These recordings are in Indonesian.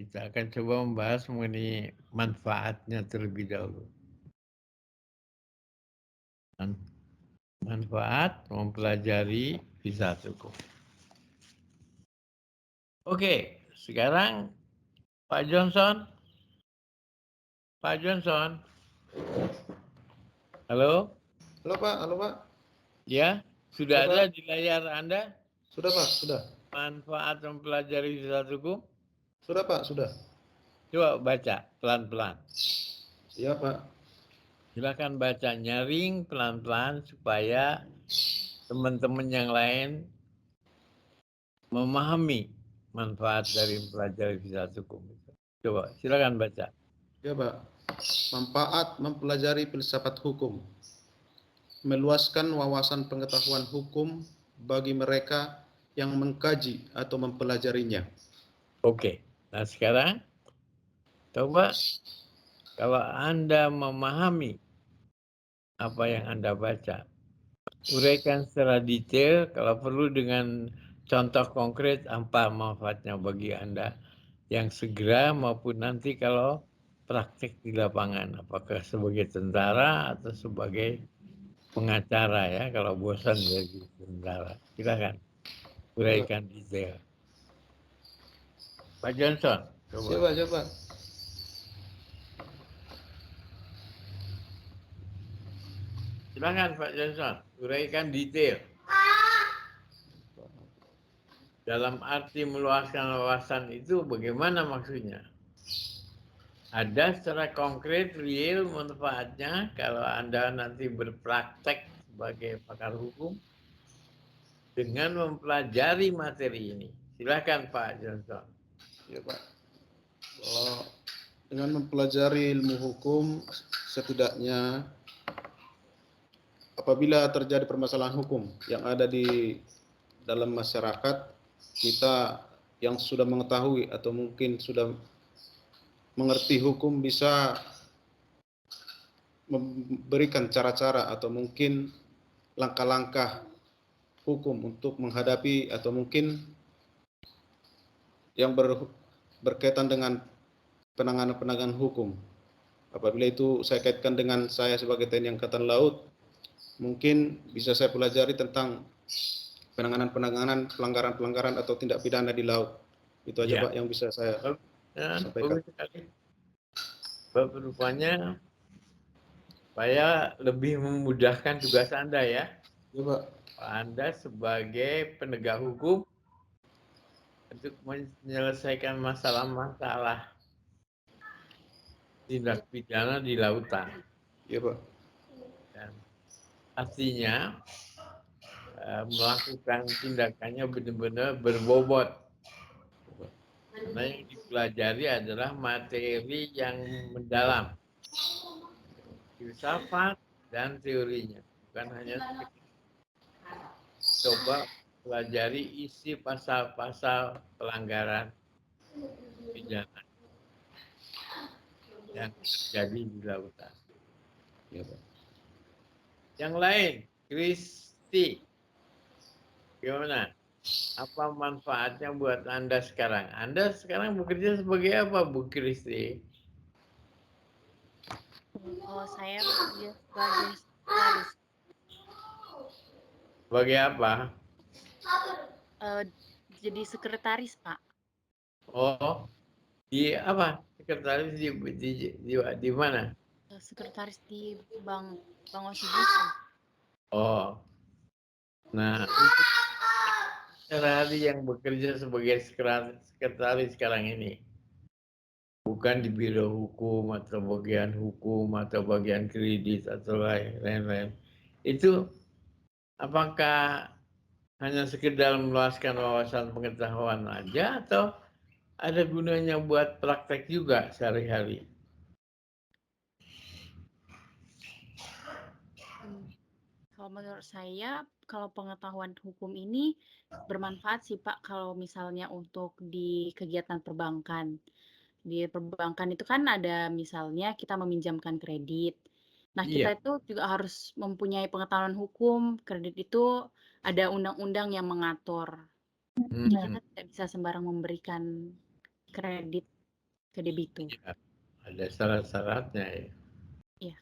Kita akan coba membahas mengenai manfaatnya terlebih dahulu. Manfaat mempelajari filsafat hukum. Oke, sekarang Pak Johnson. Pak Johnson. Halo? Halo Pak, halo Pak. Ya, Ya sudah Pak, ada di layar Anda sudah Pak, sudah. manfaat mempelajari filsafat hukum? Sudah Pak, sudah. Coba baca pelan-pelan. Ya Pak. Silakan baca nyaring pelan-pelan supaya teman-teman yang lain memahami manfaat dari mempelajari filsafat hukum. Coba silakan baca. Ya Pak. Manfaat mempelajari filsafat hukum. Meluaskan wawasan pengetahuan hukum bagi mereka yang mengkaji atau mempelajarinya. Oke, nah sekarang coba kalau Anda memahami apa yang Anda baca, uraikan secara detail, kalau perlu dengan contoh konkret apa manfaatnya bagi Anda yang segera maupun nanti kalau praktik di lapangan, apakah sebagai tentara atau sebagai pengacara ya, kalau bosan jadi tentara. Silakan uraikan detail. Pak Johnson, coba. Siapa, siapa? Silakan Pak Johnson, uraikan detail. Dalam arti meluaskan wawasan itu bagaimana maksudnya? Ada secara konkret, real manfaatnya kalau Anda nanti berpraktek sebagai pakar hukum dengan mempelajari materi ini. Silakan Pak Johnson. Ya Pak. Kalau dengan mempelajari ilmu hukum, setidaknya apabila terjadi permasalahan hukum yang ada di dalam masyarakat, kita yang sudah mengetahui atau mungkin sudah mengerti hukum bisa memberikan cara-cara atau mungkin langkah-langkah hukum untuk menghadapi atau mungkin yang berkaitan dengan penanganan hukum. Apabila itu saya kaitkan dengan saya sebagai TNI Angkatan Laut, mungkin bisa saya pelajari tentang penanganan pelanggaran-pelanggaran atau tindak pidana di laut. Itu aja Ya, Pak yang bisa saya sampaikan. bagus sekali. Rupanya supaya lebih memudahkan tugas Anda ya. Ya Pak. Anda sebagai penegak hukum untuk menyelesaikan masalah-masalah tindak pidana di lautan. Ya Pak. Dan artinya melakukan tindakannya benar-benar berbobot. Karena yang dipelajari adalah materi yang mendalam, filsafat dan teorinya, bukan hanya coba pelajari isi pasal-pasal pelanggaran pidana yang terjadi di lautan. Ya Pak. Yang lain, Kristi, gimana? Apa manfaatnya buat Anda sekarang? Anda sekarang bekerja sebagai apa, Bu Kristi? Kalau saya bekerja sebagai sekretaris, Sebagai apa? jadi sekretaris Pak. Oh, di apa? Sekretaris di mana? Sekretaris di Bank OCBC. Oh, nah untuk sehari yang bekerja sebagai sekretaris sekarang ini, bukan di biro hukum atau bagian hukum atau bagian kredit atau lain-lain. Itu apakah hanya sekedar meluaskan wawasan pengetahuan aja atau ada gunanya buat praktek juga sehari-hari? Kalau menurut saya, kalau pengetahuan hukum ini bermanfaat sih Pak, kalau misalnya untuk di kegiatan perbankan. Di perbankan itu kan ada misalnya kita meminjamkan kredit. Nah, Iya. kita itu juga harus mempunyai pengetahuan hukum, kredit itu ada undang-undang yang mengatur. Kita tidak bisa sembarang memberikan kredit ke debitur. Ya, ada syarat-syaratnya ya. Iya.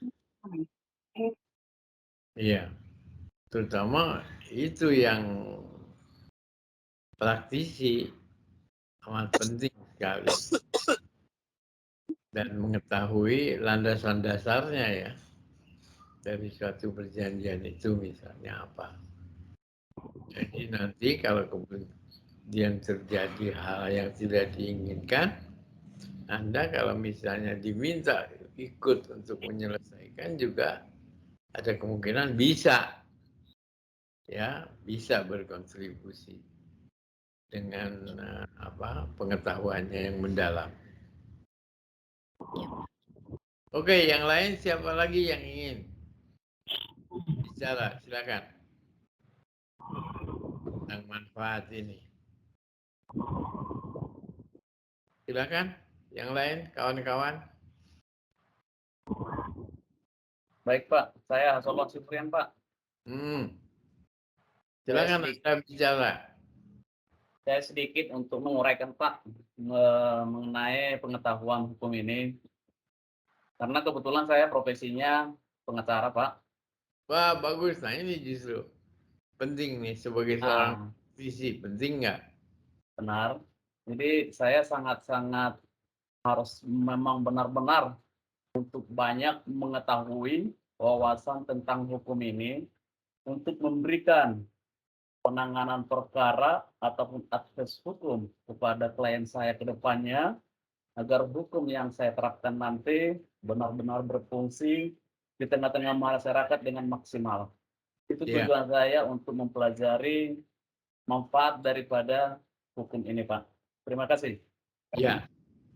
Iya, terutama itu yang praktisi amat penting sekali dan mengetahui landasan dasarnya ya dari suatu perjanjian itu misalnya apa. Jadi nanti kalau kemudian terjadi hal yang tidak diinginkan, Anda kalau misalnya diminta ikut untuk menyelesaikan juga ada kemungkinan bisa ya bisa berkontribusi dengan pengetahuannya yang mendalam. Ya. Oke, yang lain siapa lagi yang ingin bicara? Silakan. Tentang manfaat ini. Silakan. Yang lain, kawan-kawan. Baik Pak, saya Sobat Supriyan Pak. Silakan Anda bicara. Saya sedikit untuk menguraikan Pak mengenai pengetahuan hukum ini. Karena kebetulan saya profesinya pengacara Pak. Wah, bagus. Nah ini justru penting nih sebagai seorang visi. Penting nggak? Benar. Jadi saya sangat-sangat harus memang benar-benar untuk banyak mengetahui wawasan tentang hukum ini untuk memberikan penanganan perkara ataupun akses hukum kepada klien saya ke depannya agar hukum yang saya terapkan nanti benar-benar berfungsi di tengah-tengah masyarakat dengan maksimal. Itu tujuan saya untuk mempelajari manfaat daripada hukum ini, Pak. Terima kasih. Ya.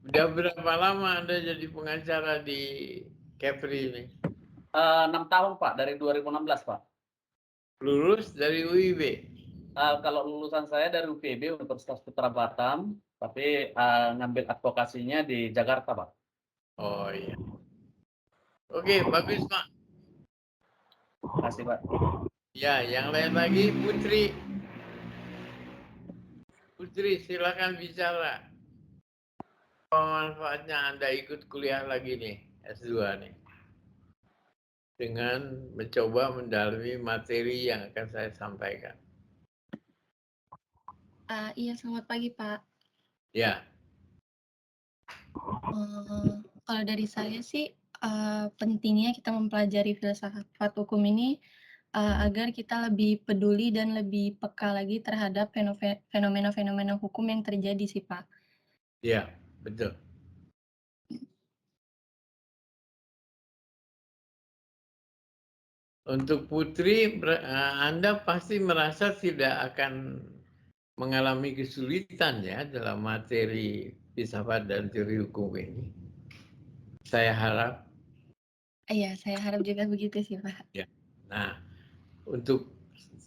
Udah berapa lama Anda jadi pengacara di Kepri ini? 6 tahun, Pak, dari 2016, Pak. Lulus dari UIB? Kalau lulusan saya dari UPB Universitas Putra Batam, tapi ngambil advokasinya di Jakarta, Pak. Oh iya. Oke, bagus Pak. Terima kasih, Pak. Ya, yang lain lagi Putri. Putri, silakan bicara. Apa manfaatnya Anda ikut kuliah lagi nih, S2 nih? Dengan mencoba mendalami materi yang akan saya sampaikan. Iya, selamat pagi, Pak. Ya. Kalau dari saya sih, pentingnya kita mempelajari filsafat hukum ini, agar kita lebih peduli dan lebih peka lagi terhadap fenomena-fenomena hukum yang terjadi sih, Pak. Iya, betul. Untuk Putri, Anda pasti merasa tidak akan mengalami kesulitan ya dalam materi filsafat dan teori hukum ini. Saya harap. Iya, saya harap juga begitu sih, Pak. Ya. Nah, untuk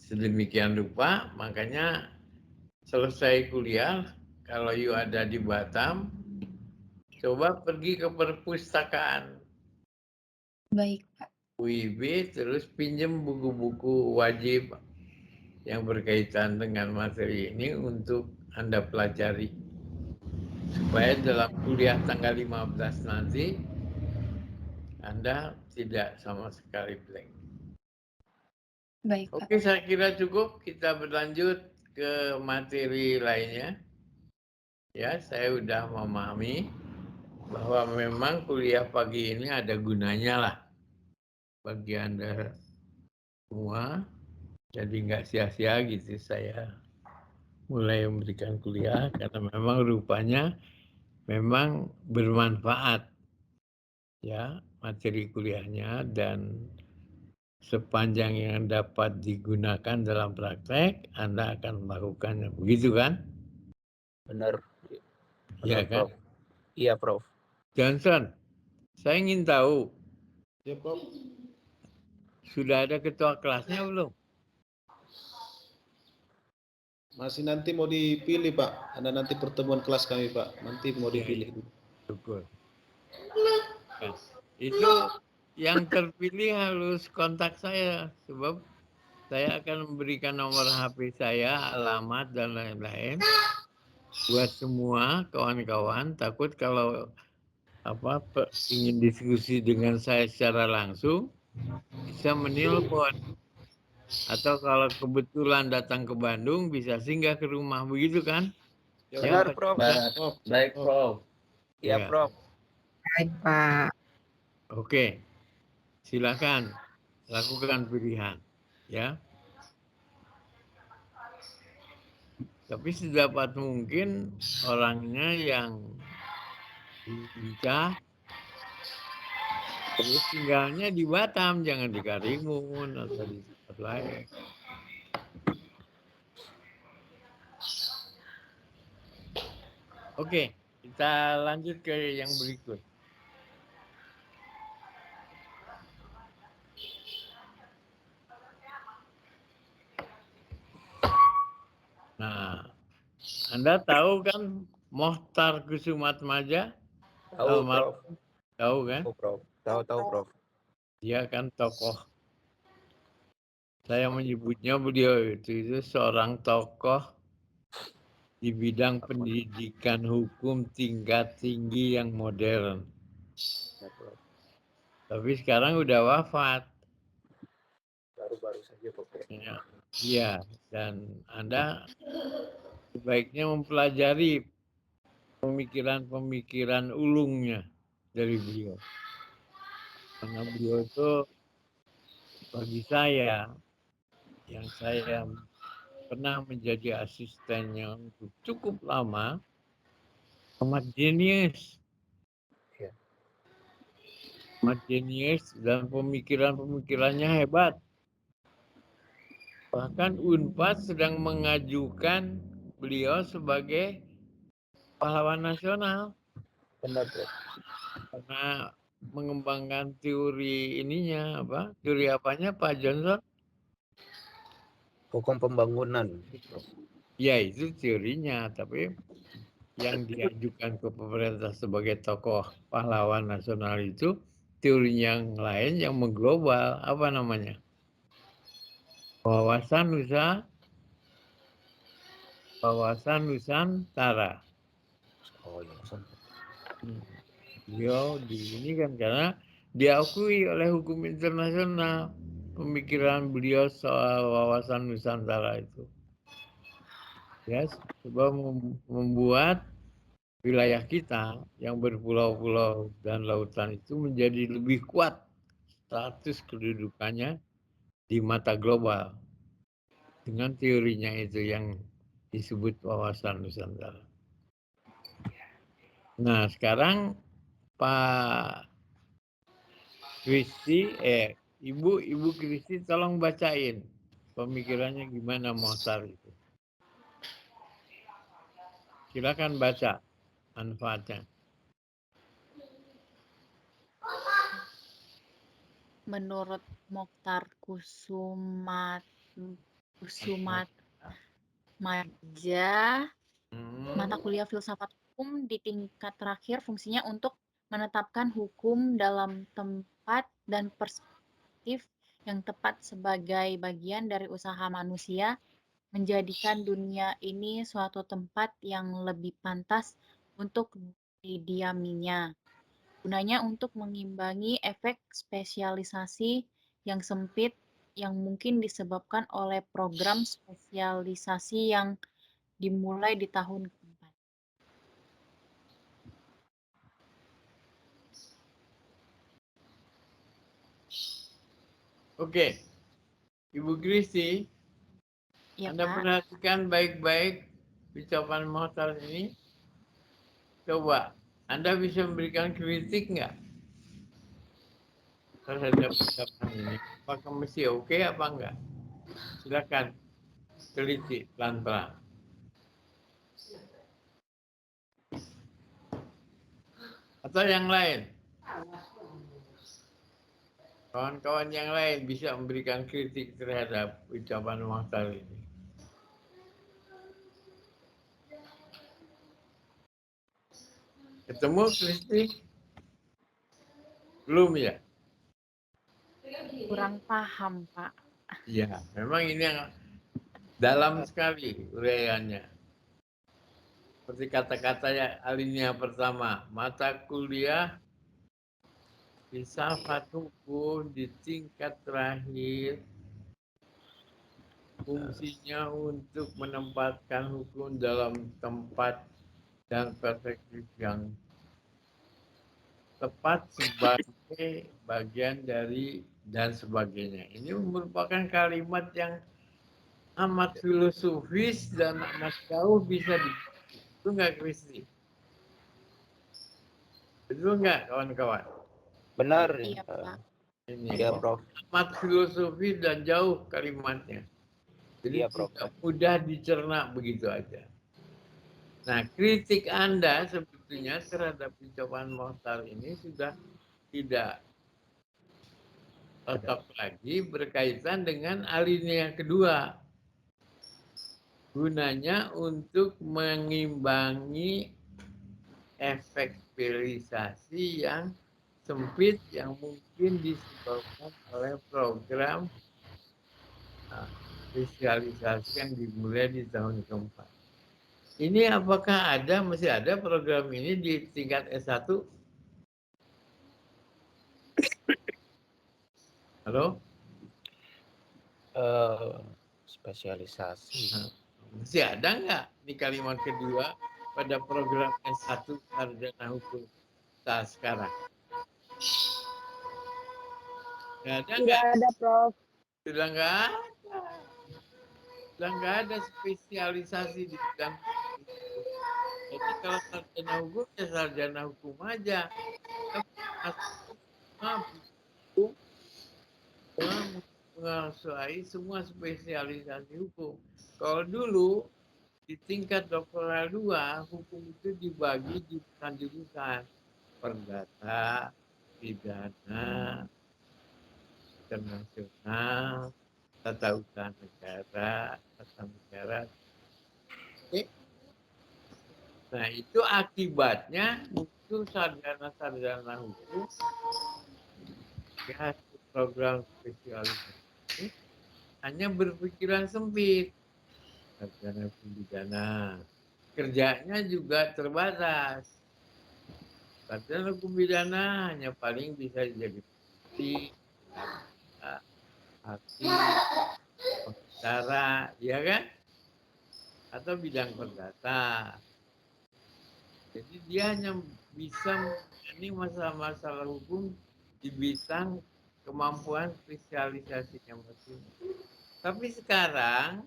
sedemikian rupa, makanya selesai kuliah, kalau you ada di Batam, coba pergi ke perpustakaan. Baik, Pak. UIB, terus pinjam buku-buku wajib yang berkaitan dengan materi ini untuk Anda pelajari. Supaya dalam kuliah tanggal 15 nanti, Anda tidak sama sekali blank. Baik, Pak. Oke, saya kira cukup. Kita berlanjut ke materi lainnya. Ya, saya sudah memahami bahwa memang kuliah pagi ini ada gunanya lah bagi Anda semua. Jadi nggak sia-sia gitu saya mulai memberikan kuliah karena memang rupanya memang bermanfaat ya materi kuliahnya dan sepanjang yang dapat digunakan dalam praktek Anda akan melakukannya, begitu kan? Benar. Iya kan? Prof. Iya, Prof. Johnson, saya ingin tahu. Ya, Prof. Sudah ada ketua kelasnya belum? Masih nanti mau dipilih, Pak. Ada nanti pertemuan kelas kami, Pak. Nanti mau dipilih. Syukur. Ya. Itu yang terpilih harus kontak saya sebab saya akan memberikan nomor HP saya, alamat dan lain-lain. buat semua kawan-kawan, takut kalau ingin diskusi dengan saya secara langsung bisa menelpon, atau kalau kebetulan datang ke Bandung bisa singgah ke rumah, begitu kan? Ya, Benar, Pak Prof. Chandra? Baik, Prof. Iya, Ya. Prof. Baik, Pak. Oke, silakan lakukan pilihan, ya. Tapi sedapat mungkin orangnya yang lincah, terus tinggalnya di Batam, jangan di Karimun atau di tempat lain. Oke, kita lanjut ke yang berikut. Nah, Anda tahu kan Mohtar Kusumatmaja? Tahu, Prof. Tahu kan? Tahu, Prof. Tahu, Prof. Dia kan tokoh. Saya menyebutnya beliau itu seorang tokoh di bidang pendidikan hukum tingkat tinggi yang modern. Ya, Prof. Tapi sekarang udah wafat. Baru-baru saja, Prof. Ya, iya, dan Anda sebaiknya mempelajari pemikiran-pemikiran ulungnya dari beliau. Karena beliau itu bagi saya, yang saya pernah menjadi asistennya untuk cukup lama, amat jenius. Ya. Amat jenius dan pemikiran-pemikirannya hebat. Bahkan UNPAD sedang mengajukan beliau sebagai pahlawan nasional. Benar, Prof. Karena mengembangkan teori ininya, teori apanya Pak Johnson? Hukum pembangunan, Prof. Ya, itu teorinya, tapi yang diajukan ke pemerintah sebagai tokoh pahlawan nasional itu teori yang lain yang mengglobal, apa namanya? Wawasan Nusantara. Oh, iya, Prof. Beliau ini kan karena diakui oleh hukum internasional pemikiran beliau soal wawasan Nusantara itu. Ya, coba membuat wilayah kita yang berpulau-pulau dan lautan itu menjadi lebih kuat status kedudukannya di mata global dengan teorinya itu yang disebut wawasan Nusantara. Nah, sekarang Pak Kristi, Ibu Kristi tolong bacain pemikirannya gimana Mohtar itu. Silakan baca manfaatnya. Menurut Mohtar Kusumatmaja, mata kuliah filsafat hukum di tingkat terakhir fungsinya untuk menetapkan hukum dalam tempat dan perspektif yang tepat sebagai bagian dari usaha manusia menjadikan dunia ini suatu tempat yang lebih pantas untuk didiaminya. Gunanya untuk mengimbangi efek spesialisasi yang sempit yang mungkin disebabkan oleh program spesialisasi yang dimulai di tahun keempat. Oke, Ibu Kristi, Ya, Anda Pak. perhatikan baik-baik ucapan Mohtar ini. Coba, Anda bisa memberikan kritik nggak terhadap ucapan ini? Apakah mesti oke apa enggak? Silakan teliti pelan-pelan. Atau yang lain? Kawan-kawan yang lain bisa memberikan kritik terhadap ucapan Mohtar ini. Ketemu Kristi? Belum ya? Kurang paham, Pak. Iya, memang ini yang dalam sekali uraiannya. Seperti kata-katanya alinea pertama, mata kuliah filsafat hukum di tingkat terakhir fungsinya untuk menempatkan hukum dalam tempat dan perspektif yang tepat sebagai bagian dari dan sebagainya. Ini merupakan kalimat yang amat filosofis dan amat jauh bisa itu nggak Kristi? Betul nggak kawan-kawan? Benar. Iya, Pak. Ini Iya, Prof. amat filosofis dan jauh kalimatnya. Jadi Iya, Prof. tidak mudah dicerna begitu aja. Nah, kritik Anda sebetulnya terhadap pencobaan mortal ini sudah tidak cocok lagi berkaitan dengan alinea kedua. Gunanya untuk mengimbangi efek spesialisasi yang sempit yang mungkin disebabkan oleh program spesialisasi yang dimulai di tahun keempat. Ini apakah masih ada program ini di tingkat S1? Halo? Spesialisasi. Masih ada nggak di kalimat kedua pada program S1 sarjana hukum saat sekarang? Nggak ada nggak? Tidak ada, Prof. Sudah nggak ada. Sudah nggak ada spesialisasi di bidang itu. Jadi kalau sarjana hukum ya sarjana hukum aja. Menguasai semua spesialisasi hukum. Kalau dulu di tingkat doktoral 2 hukum itu dibagi jurusan-jurusan perdata, pidana, internasional, tata usaha negara, tata negara. Nah itu akibatnya muncul sarjana-sarjana hukum ya program spesialisasi hanya berpikiran sempit. Sarjana hukum pidana kerjanya juga terbatas. Sarjana hukum pidana hanya paling bisa jadi polisi, hakim, pengacara, ya kan? Atau bidang perdata. Jadi dia hanya bisa menangani masalah-masalah hukum di bidang kemampuan spesialisasinya masing. Tapi sekarang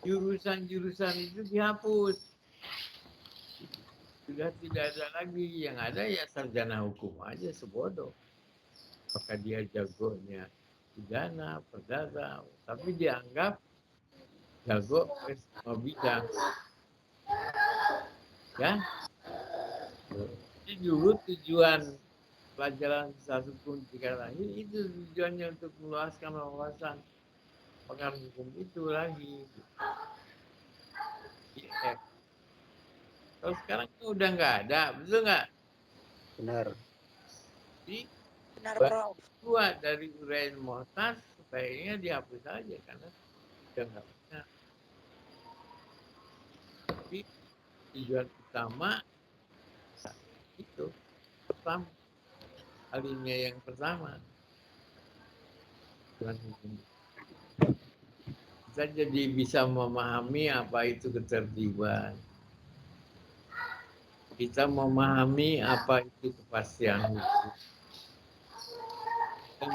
jurusan-jurusan itu dihapus. Sudah tidak ada lagi. Yang ada ya sarjana hukum aja sebodoh. Apakah dia jagonya pidana, perdata, tapi dianggap jago ke semua bidang. Ya, jadi dulu tujuan pelajaran satu hukum tingkat akhir itu tujuannya untuk meluaskan wawasan pengaruh hukum itu lagi. Ya. Kalau sekarang itu udah nggak ada, betul nggak? Benar. Jadi Benar, Prof. dua dari uraian muhtas sebaiknya dihapus saja karena udah nggak benar. Tapi tujuan utama itu pertama alinea yang pertama tujuan hukum. Kita jadi bisa memahami apa itu ketertiban. Kita memahami apa itu kepastian hukum. Kita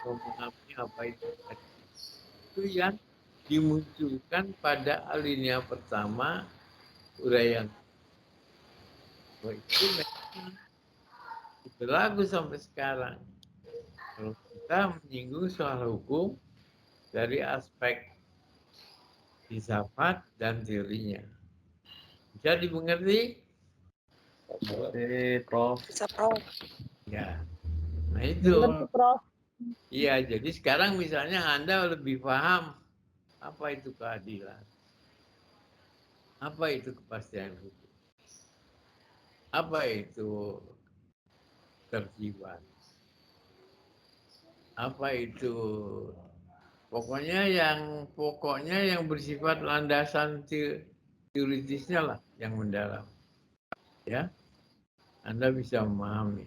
memahami apa itu yang dimunculkan pada alinea pertama uraian. Itu berlaku sampai sekarang. Kalau kita menyinggung soal hukum dari aspek filsafat dan teorinya. Bisa dimengerti? Prof. Bisa, Prof. Ya. Nah itu. Betul, Prof. Iya, jadi sekarang misalnya Anda lebih paham apa itu keadilan. Apa itu kepastian hukum. Apa itu ketertiban. Apa itu pokoknya yang bersifat landasan teoritisnya lah yang mendalam. Ya, Anda bisa memahami.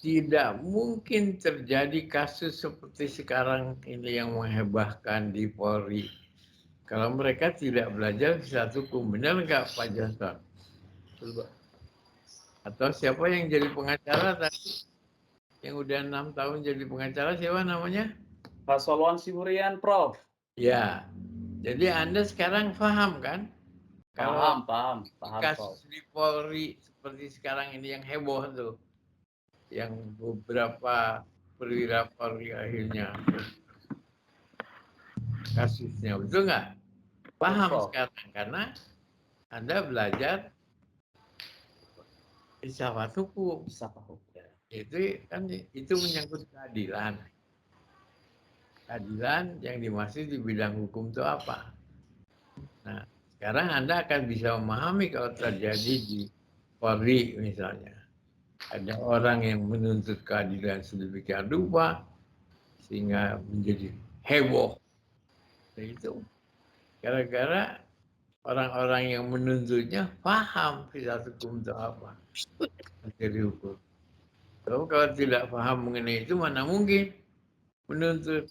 Tidak mungkin terjadi kasus seperti sekarang ini yang menghebohkan di Polri. Kalau mereka tidak belajar filsafat hukum, benar nggak Pak Johnson? Atau siapa yang jadi pengacara tadi? Yang udah 6 tahun jadi pengacara, siapa namanya? Pak Soluan Siburian, Prof. Ya, jadi Anda sekarang paham kan? Kalau Paham, kasus Prof. di Polri seperti sekarang ini yang heboh tuh, yang beberapa perwira Polri akhirnya kasusnya, betul nggak? Paham Betul. sekarang karena Anda belajar filsafat hukum. Itu kan itu menyangkut keadilan. Keadilan yang dimaksud di bidang hukum itu apa? Nah, sekarang Anda akan bisa memahami kalau terjadi di Polri misalnya. Ada orang yang menuntut keadilan sedemikian rupa sehingga menjadi heboh. Nah, itu gara-gara orang-orang yang menuntutnya paham filsafat hukum itu apa. Materi hukum. Kalau tidak paham mengenai itu mana mungkin menuntut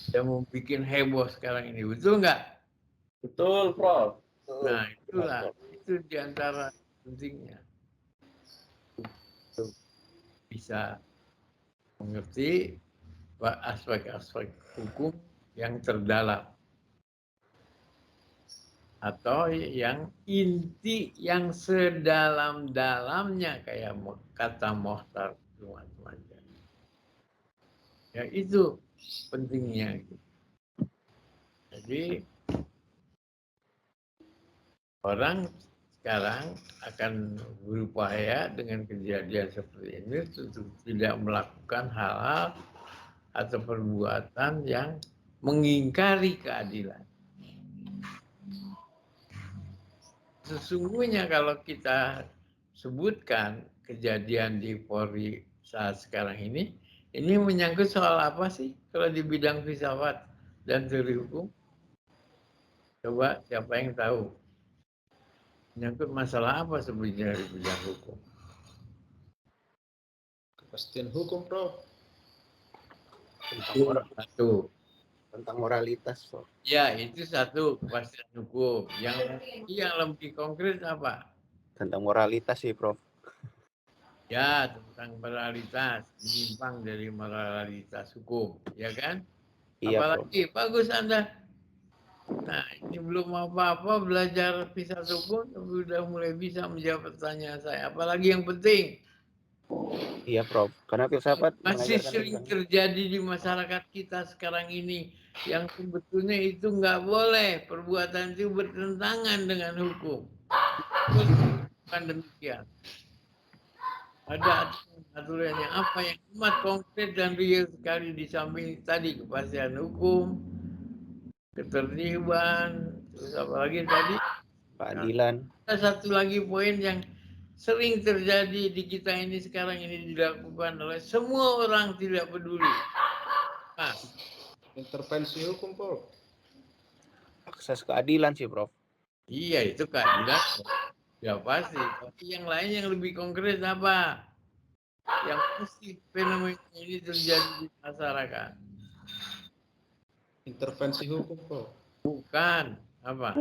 dan membuat heboh sekarang ini. Betul nggak? Betul, Prof. Nah, itulah. Itu diantara pentingnya. Untuk bisa mengerti aspek-aspek hukum yang terdalam. Atau yang inti yang sedalam-dalamnya kayak kata Mohtar macam-macam. Ya itu pentingnya. Jadi orang sekarang akan berupaya dengan kejadian seperti ini untuk tidak melakukan hal-hal atau perbuatan yang mengingkari keadilan. Sesungguhnya kalau kita sebutkan kejadian di Polri saat sekarang ini menyangkut soal apa sih kalau di bidang filsafat dan teori hukum? Coba siapa yang tahu? Menyangkut masalah apa sebenarnya di bidang hukum? Kepastian hukum, Prof. Itu satu. Tentang moralitas, Prof. Ya, itu satu kepastian hukum. Yang lebih konkret apa? Tentang moralitas sih, Prof. Ya, tentang moralitas, menyimpang dari moralitas hukum, ya kan? Iya, Apalagi bagus Anda. Nah, ini belum apa-apa belajar filsafat hukum, tapi udah mulai bisa menjawab pertanyaan saya. Apalagi yang penting, Iya, Prof. Karena filsafat masih mengajarkan sering tentang terjadi di masyarakat kita sekarang ini yang sebetulnya itu nggak boleh, perbuatan itu bertentangan dengan hukum. Bukan demikian. Ada aturannya apa yang amat konkret dan real sekali di samping tadi kepastian hukum, ketertiban, terus apa lagi tadi? keadilan. Ada satu lagi poin yang sering terjadi di kita ini sekarang ini dilakukan oleh semua orang tidak peduli. Nah, Intervensi hukum, Prof. Akses keadilan sih, Prof. iya itu keadilan. Ya pasti. Tapi yang lain yang lebih konkret apa? Yang pasti fenomena ini terjadi di masyarakat. Intervensi hukum, Prof. Bukan apa?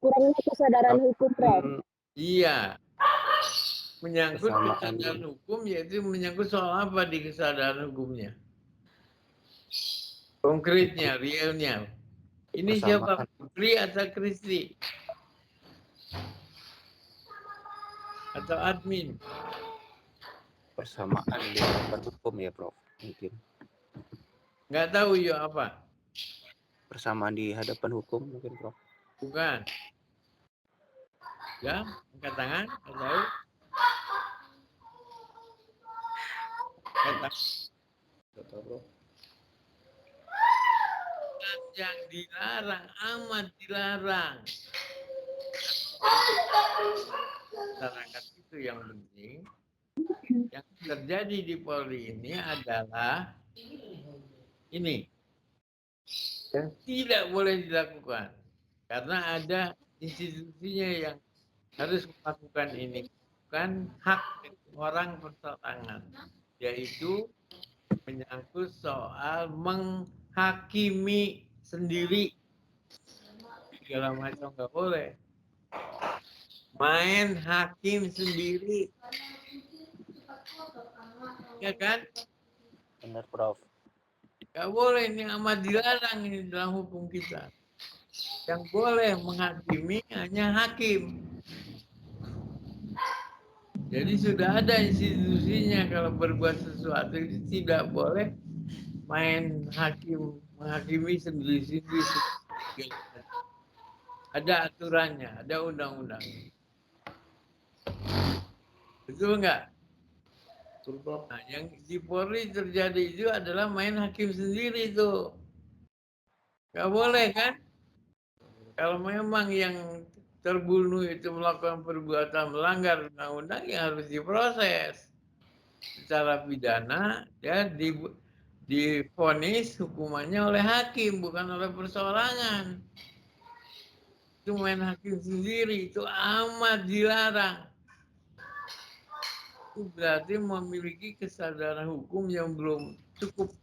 Kurangnya kesadaran hukum, Prof. Iya. Menyangkut Kesamaan. kesadaran hukum, yaitu menyangkut soal apa di kesadaran hukumnya? Konkretnya, realnya. Ini siapa? Putri atau Kristi? Atau admin? Persamaan di hadapan hukum ya, Prof. Mungkin. Nggak tahu ya apa? Persamaan di hadapan hukum mungkin, Prof. Bukan. Ya, angkat tangan, nggak tahu. Nggak tahu, Prof. Yang dilarang, amat dilarang. Masyarakat itu yang penting. Yang terjadi di Polri ini adalah ini. yang tidak boleh dilakukan karena ada institusinya yang harus melakukan ini, bukan hak orang perseorangan, yaitu menyangkut soal menghakimi sendiri segala macam nggak boleh, main hakim sendiri, ya kan? Benar, Prof. Nggak boleh, ini amat dilarang ini dalam hukum kita. Yang boleh menghakimi hanya hakim. Jadi sudah ada institusinya, kalau berbuat sesuatu itu tidak boleh main hakim, menghakimi sendiri-sendiri. Ada aturannya, ada undang-undang. Betul nggak? Nah, yang di Polri terjadi itu adalah main hakim sendiri itu. Nggak boleh kan? Kalau memang yang terbunuh itu melakukan perbuatan melanggar undang-undang, yang harus diproses secara pidana, ya divonis hukumannya oleh hakim, bukan oleh perseorangan. Itu main hakim sendiri, itu amat dilarang. Itu berarti memiliki kesadaran hukum yang belum cukup,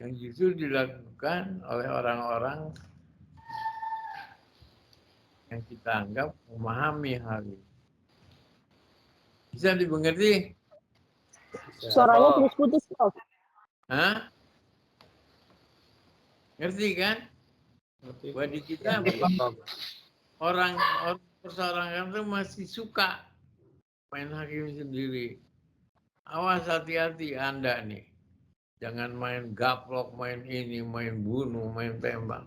yang justru dilakukan oleh orang-orang yang kita anggap memahami hal ini. Bisa dimengerti? Suaranya putus-putus, Prof. Hah? Ngerti kan? Bagi kita orang perseorangan itu masih suka main hakim sendiri. Awas, hati-hati Anda nih. Jangan main gaplok, main ini, main bunuh, main tembak.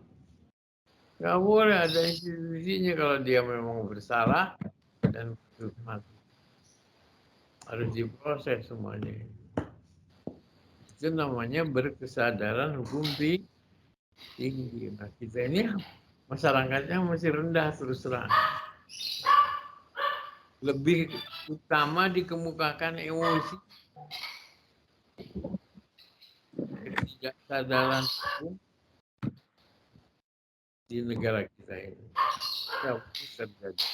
Nggak boleh, ada institusinya kalau dia memang bersalah dan mati. Harus diproses semuanya. Itu namanya berkesadaran hukum tinggi. Nah, kita ini masyarakatnya masih rendah terus terang. Lebih utama dikemukakan emosi, ketidaksadaran hukum di negara kita ini. Terjadi.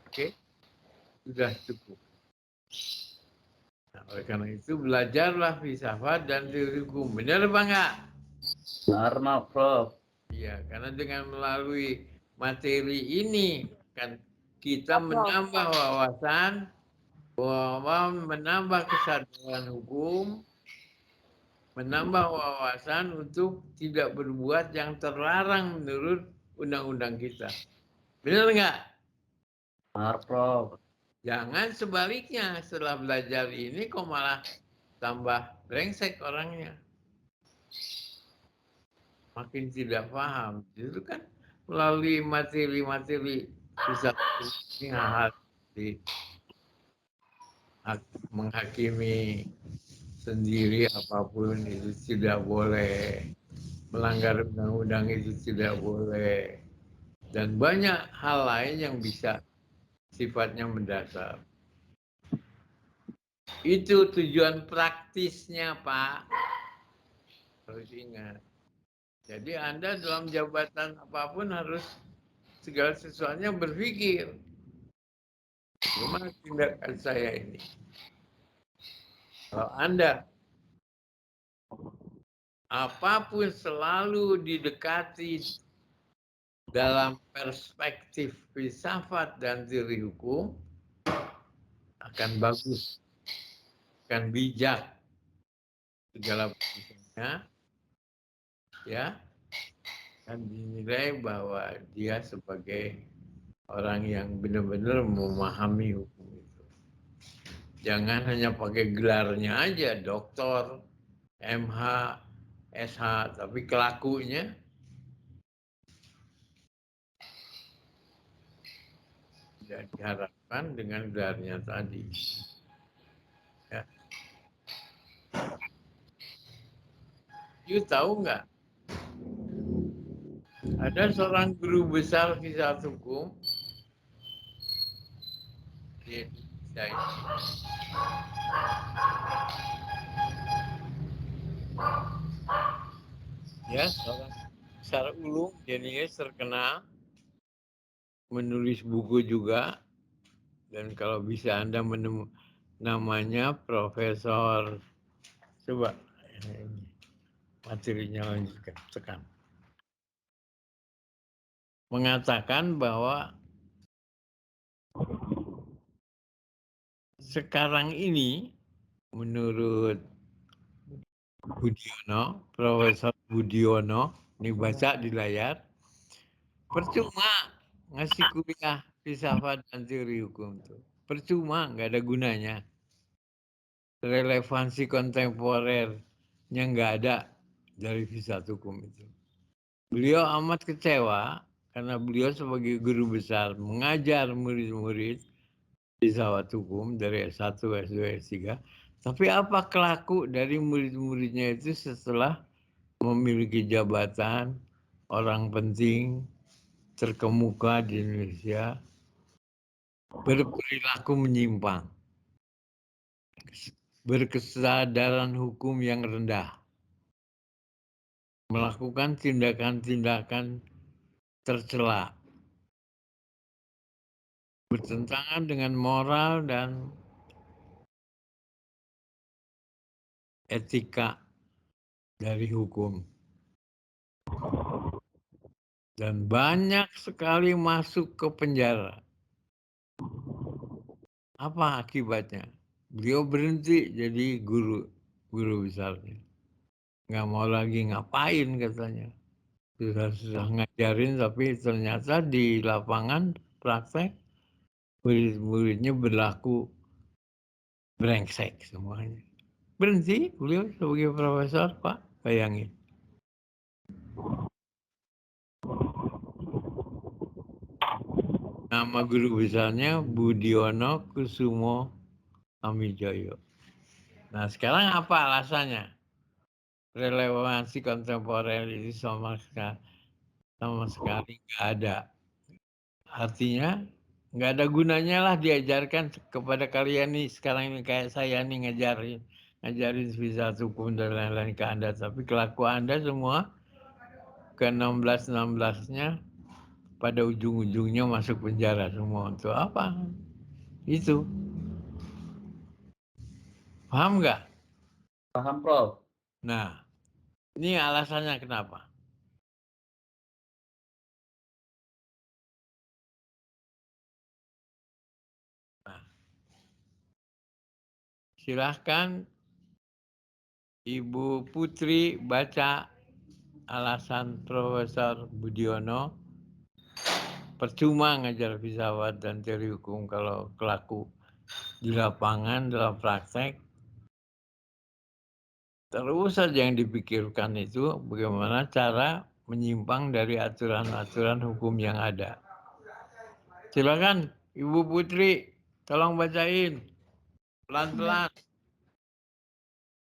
Oke, sudah cukup. Nah, oleh karena itu belajarlah filsafat dan teori hukum. Benar apa enggak? Benar, Prof. Iya, karena dengan melalui materi ini kan kita menambah wawasan, menambah kesadaran hukum, menambah wawasan untuk tidak berbuat yang terlarang menurut undang-undang kita. Benar nggak? Benar, Prof. Jangan sebaliknya, setelah belajar ini kok malah tambah brengsek orangnya. Makin tidak paham. Itu kan melalui materi-materi bisa ini hal di menghakimi sendiri apapun itu tidak boleh, melanggar undang-undang itu tidak boleh, dan banyak hal lain yang bisa sifatnya mendasar. Itu tujuan praktisnya, Pak. Harus ingat. Jadi Anda dalam jabatan apapun harus segala sesuatunya berpikir, gimana tindakan saya ini? Kalau Anda apapun selalu didekati dalam perspektif filsafat dan teori hukum, akan bagus, akan bijak segala putusannya, ya, dan dinilai bahwa dia sebagai orang yang benar-benar memahami hukum itu. Jangan hanya pakai gelarnya aja, doktor, MH, SH, tapi kelakunya tidak diharapkan dengan gelarnya tadi. Ya. You tahu nggak? Ada seorang guru besar filsafat hukum di Indonesia ini. ya, seorang besar ulung, jenius terkenal, menulis buku juga, dan kalau bisa Anda namanya Profesor, coba ini, materinya lanjutkan, tekan. Mengatakan bahwa sekarang ini menurut Budiono, Profesor Budiono, ini baca di layar, percuma ngasih kuliah filsafat dan teori hukum itu. Percuma, nggak ada gunanya. Relevansi kontemporernya nggak ada dari filsafat hukum itu. Beliau amat kecewa karena beliau sebagai guru besar mengajar murid-murid filsafat hukum dari S1, S2, S3. Tapi apa kelaku dari murid-muridnya itu setelah memiliki jabatan, orang penting, terkemuka di Indonesia, berperilaku menyimpang, berkesadaran hukum yang rendah, melakukan tindakan-tindakan tercela, bertentangan dengan moral dan etika dari hukum. Dan banyak sekali masuk ke penjara. Apa akibatnya? Beliau berhenti jadi guru besarnya. Nggak mau lagi ngapain katanya. Susah ngajarin, tapi ternyata di lapangan praktek murid-muridnya berlaku brengsek semuanya. Berhenti beliau sebagai profesor, Pak, bayangin. Nama guru besarnya Budiono Kusumo Amijoyo. Nah, sekarang apa alasannya? Relevansi kontemporer ini sama sekali nggak ada. Artinya nggak ada gunanya lah diajarkan kepada kalian nih sekarang ini kayak saya nih ngajarin filsafat hukum dan lain-lain ke Anda, tapi kelakuan Anda semua ke 16-16-nya pada ujung-ujungnya masuk penjara semua. Untuk apa? Itu. Paham nggak? Paham, Prof. Nah, ini alasannya kenapa. Nah, silahkan Ibu Putri baca alasan Profesor Budiono, percuma ngajar filsafat dan teori hukum kalau kelaku di lapangan dalam praktek. Terus saja yang dipikirkan itu bagaimana cara menyimpang dari aturan-aturan hukum yang ada. Silakan Ibu Putri, tolong bacain pelan-pelan.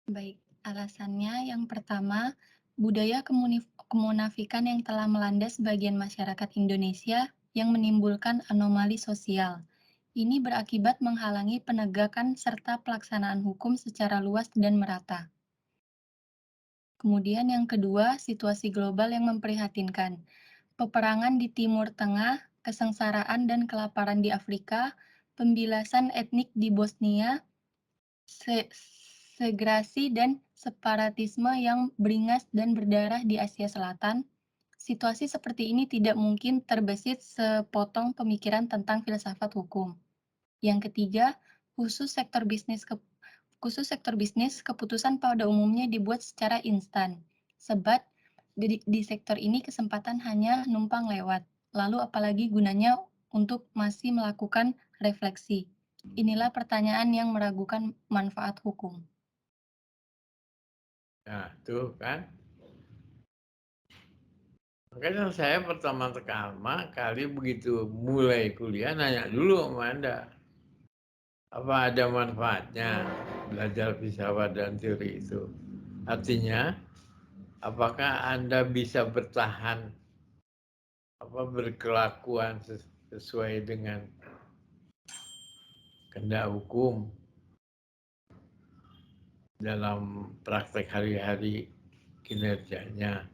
Baik, alasannya yang pertama, budaya kemunafikan yang telah melanda sebagian masyarakat Indonesia yang menimbulkan anomali sosial. Ini berakibat menghalangi penegakan serta pelaksanaan hukum secara luas dan merata. Kemudian yang kedua, situasi global yang memprihatinkan. Peperangan di Timur Tengah, kesengsaraan dan kelaparan di Afrika, pembilasan etnik di Bosnia, segrasi dan separatisme yang beringas dan berdarah di Asia Selatan. Situasi seperti ini tidak mungkin terbesit sepotong pemikiran tentang filsafat hukum. Yang ketiga, khusus sektor bisnis keputusan pada umumnya dibuat secara instan. Sebab di sektor ini kesempatan hanya numpang lewat. Lalu apalagi gunanya untuk masih melakukan refleksi. Inilah pertanyaan yang meragukan manfaat hukum. Nah, tuh kan. Makanya saya pertama kali begitu mulai kuliah nanya dulu sama Anda. Apa ada manfaatnya belajar filsafat dan teori itu? Artinya, apakah Anda bisa bertahan berkelakuan sesuai dengan kehendak hukum dalam praktek hari-hari kinerjanya?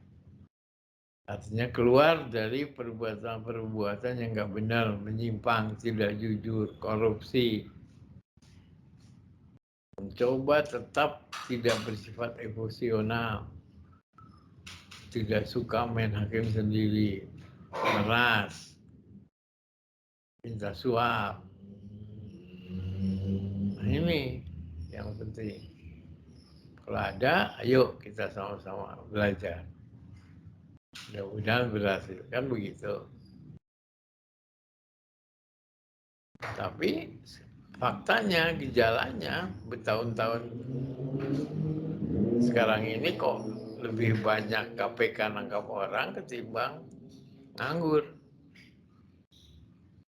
Artinya keluar dari perbuatan-perbuatan yang nggak benar, menyimpang, tidak jujur, korupsi. Mencoba tetap tidak bersifat emosional, tidak suka main hakim sendiri, keras, minta suap. Nah, ini yang penting. Kalau ada, ayo kita sama-sama belajar. Mudah-mudahan berhasil, kan begitu. Tapi faktanya, gejalanya bertahun-tahun sekarang ini kok lebih banyak KPK nangkap orang ketimbang nganggur.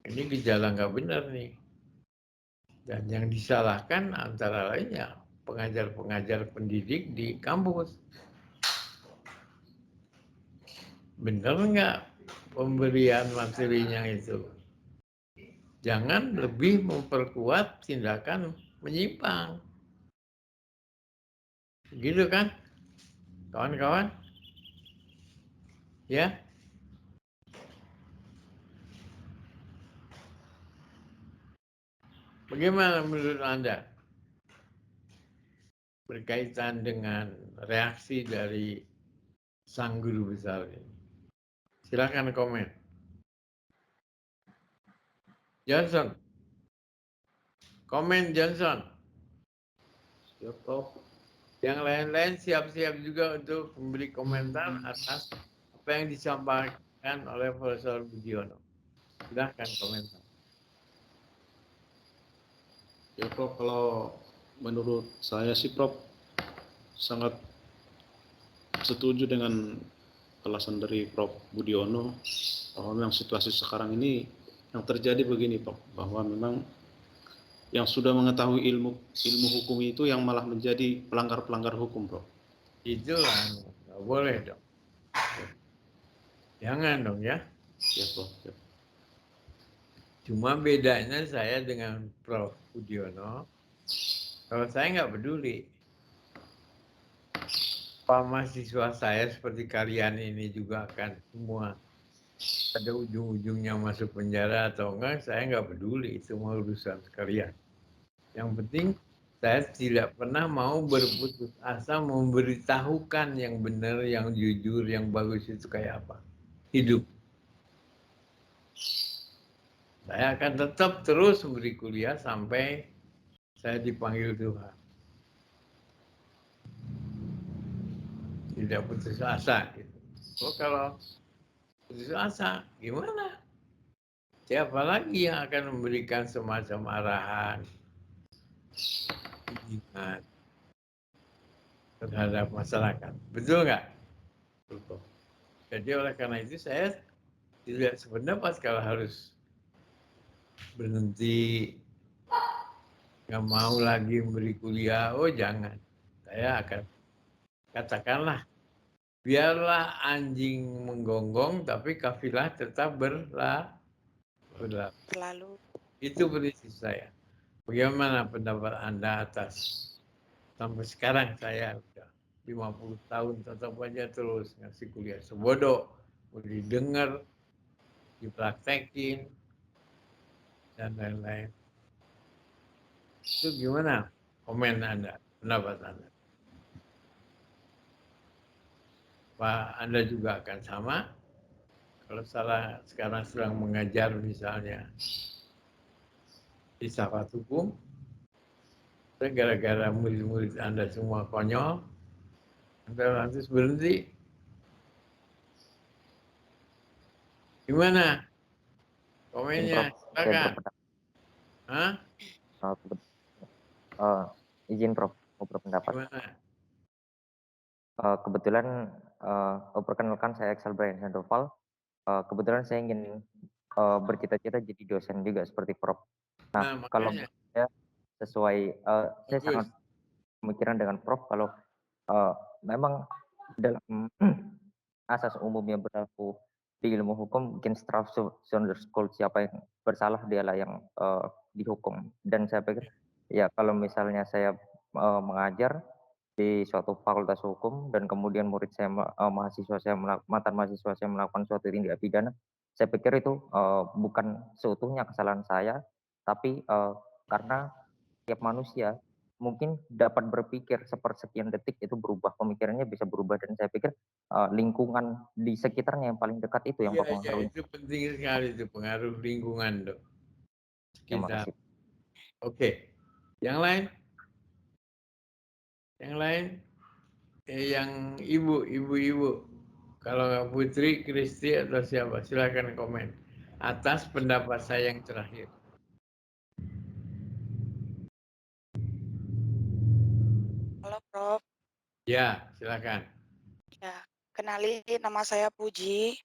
Ini gejala nggak benar nih. Dan yang disalahkan antara lainnya pengajar-pengajar pendidik di kampus. Benar nggak pemberian materinya itu? Jangan lebih memperkuat tindakan menyimpang. Gitu kan, kawan-kawan? Ya. Bagaimana menurut Anda? Berkaitan dengan reaksi dari sang guru besar ini. Silakan komen. Johnson. Komen Johnson. Siap, Prof. Yang lain-lain siap-siap juga untuk memberi komentar atas apa yang disampaikan oleh Profesor Budiono. Silahkan komentar. Ya, Prof, kalau menurut saya sih, Prof, sangat setuju dengan alasan dari Prof Budiono bahwa memang situasi sekarang ini yang terjadi begini, Prof, bahwa memang yang sudah mengetahui ilmu hukum itu yang malah menjadi pelanggar-pelanggar hukum, Prof. Itulah, nggak boleh dong. Jangan dong ya. Ya, Prof. Ya. Cuma bedanya saya dengan Prof Budiono, kalau saya nggak peduli. Pak mahasiswa saya seperti kalian ini juga akan semua ada ujung-ujungnya masuk penjara atau enggak, saya nggak peduli, itu semua urusan sekalian. Yang penting saya tidak pernah mau berputus asa memberitahukan yang benar, yang jujur, yang bagus itu kayak apa. Hidup. Saya akan tetap terus memberi kuliah sampai saya dipanggil Tuhan. Tidak putus asa. Gitu. Oh, kalau putus asa, gimana? Siapa lagi yang akan memberikan semacam arahan, bimbingan terhadap masyarakat? Betul nggak? Betul. Jadi oleh karena itu saya tidak sependapat kalau harus berhenti, nggak mau lagi memberi kuliah. Oh jangan. Saya akan katakanlah, biarlah anjing menggonggong, tapi kafilah tetap berlalu. Itu prinsip saya. Bagaimana pendapat Anda atas sampai sekarang saya udah 50 tahun tetap aja terus ngasih kuliah sebodoh, mau didengar, dipraktekin, dan lain-lain. Itu gimana komen Anda, pendapat Anda? Pak Anda juga akan sama? Kalau salah sekarang sedang mengajar misalnya filsafat hukum, gara-gara murid-murid Anda semua konyol, Anda lantas berhenti. Gimana? Komennya, silakan. Hah? Izin Prof, mau berpendapat. Gimana? Kebetulan perkenalkan saya Excel Brian Sandoval. Kebetulan saya ingin bercita-cita jadi dosen juga seperti Prof. Nah, kalau saya sesuai, saya sangat pemikiran dengan Prof kalau memang dalam asas umum yang berlaku di ilmu hukum, mungkin Strafzunderschuld, siapa yang bersalah dialah yang dihukum. Dan saya pikir ya kalau misalnya saya mengajar, di suatu fakultas hukum dan kemudian murid saya mahasiswa saya mantan mahasiswa saya melakukan suatu tindak pidana, saya pikir itu bukan seutuhnya kesalahan saya, tapi karena tiap manusia mungkin dapat berpikir sepersekian detik itu berubah, pemikirannya bisa berubah, dan saya pikir lingkungan di sekitarnya yang paling dekat itu yang Iya, mempengaruhi. itu penting sekali itu pengaruh lingkungan dok. Terima Kita. kasih. Oke, yang lain? Yang lain? Yang ibu-ibu. Kalau nggak Putri, Kristi atau siapa, silakan komen atas pendapat saya yang terakhir. Halo Prof. Ya, silakan. Ya, kenalin nama saya Puji.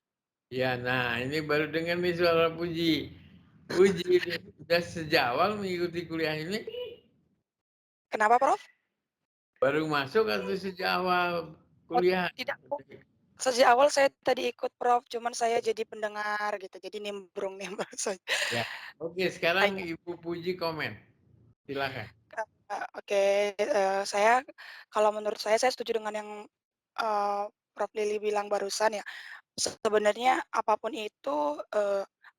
Ya, nah ini baru dengar nih suara Puji. Puji ini sudah sejak awal mengikuti kuliah ini? Kenapa Prof? Baru masuk atau sejak awal kuliah? Tidak, sejak awal saya tadi ikut Prof, cuman saya jadi pendengar gitu, jadi nimbrung saja. Ya, oke. Sekarang Ibu Puji komen, silakan. Oke, saya kalau menurut saya setuju dengan yang Prof Lili bilang barusan ya. Sebenarnya apapun itu,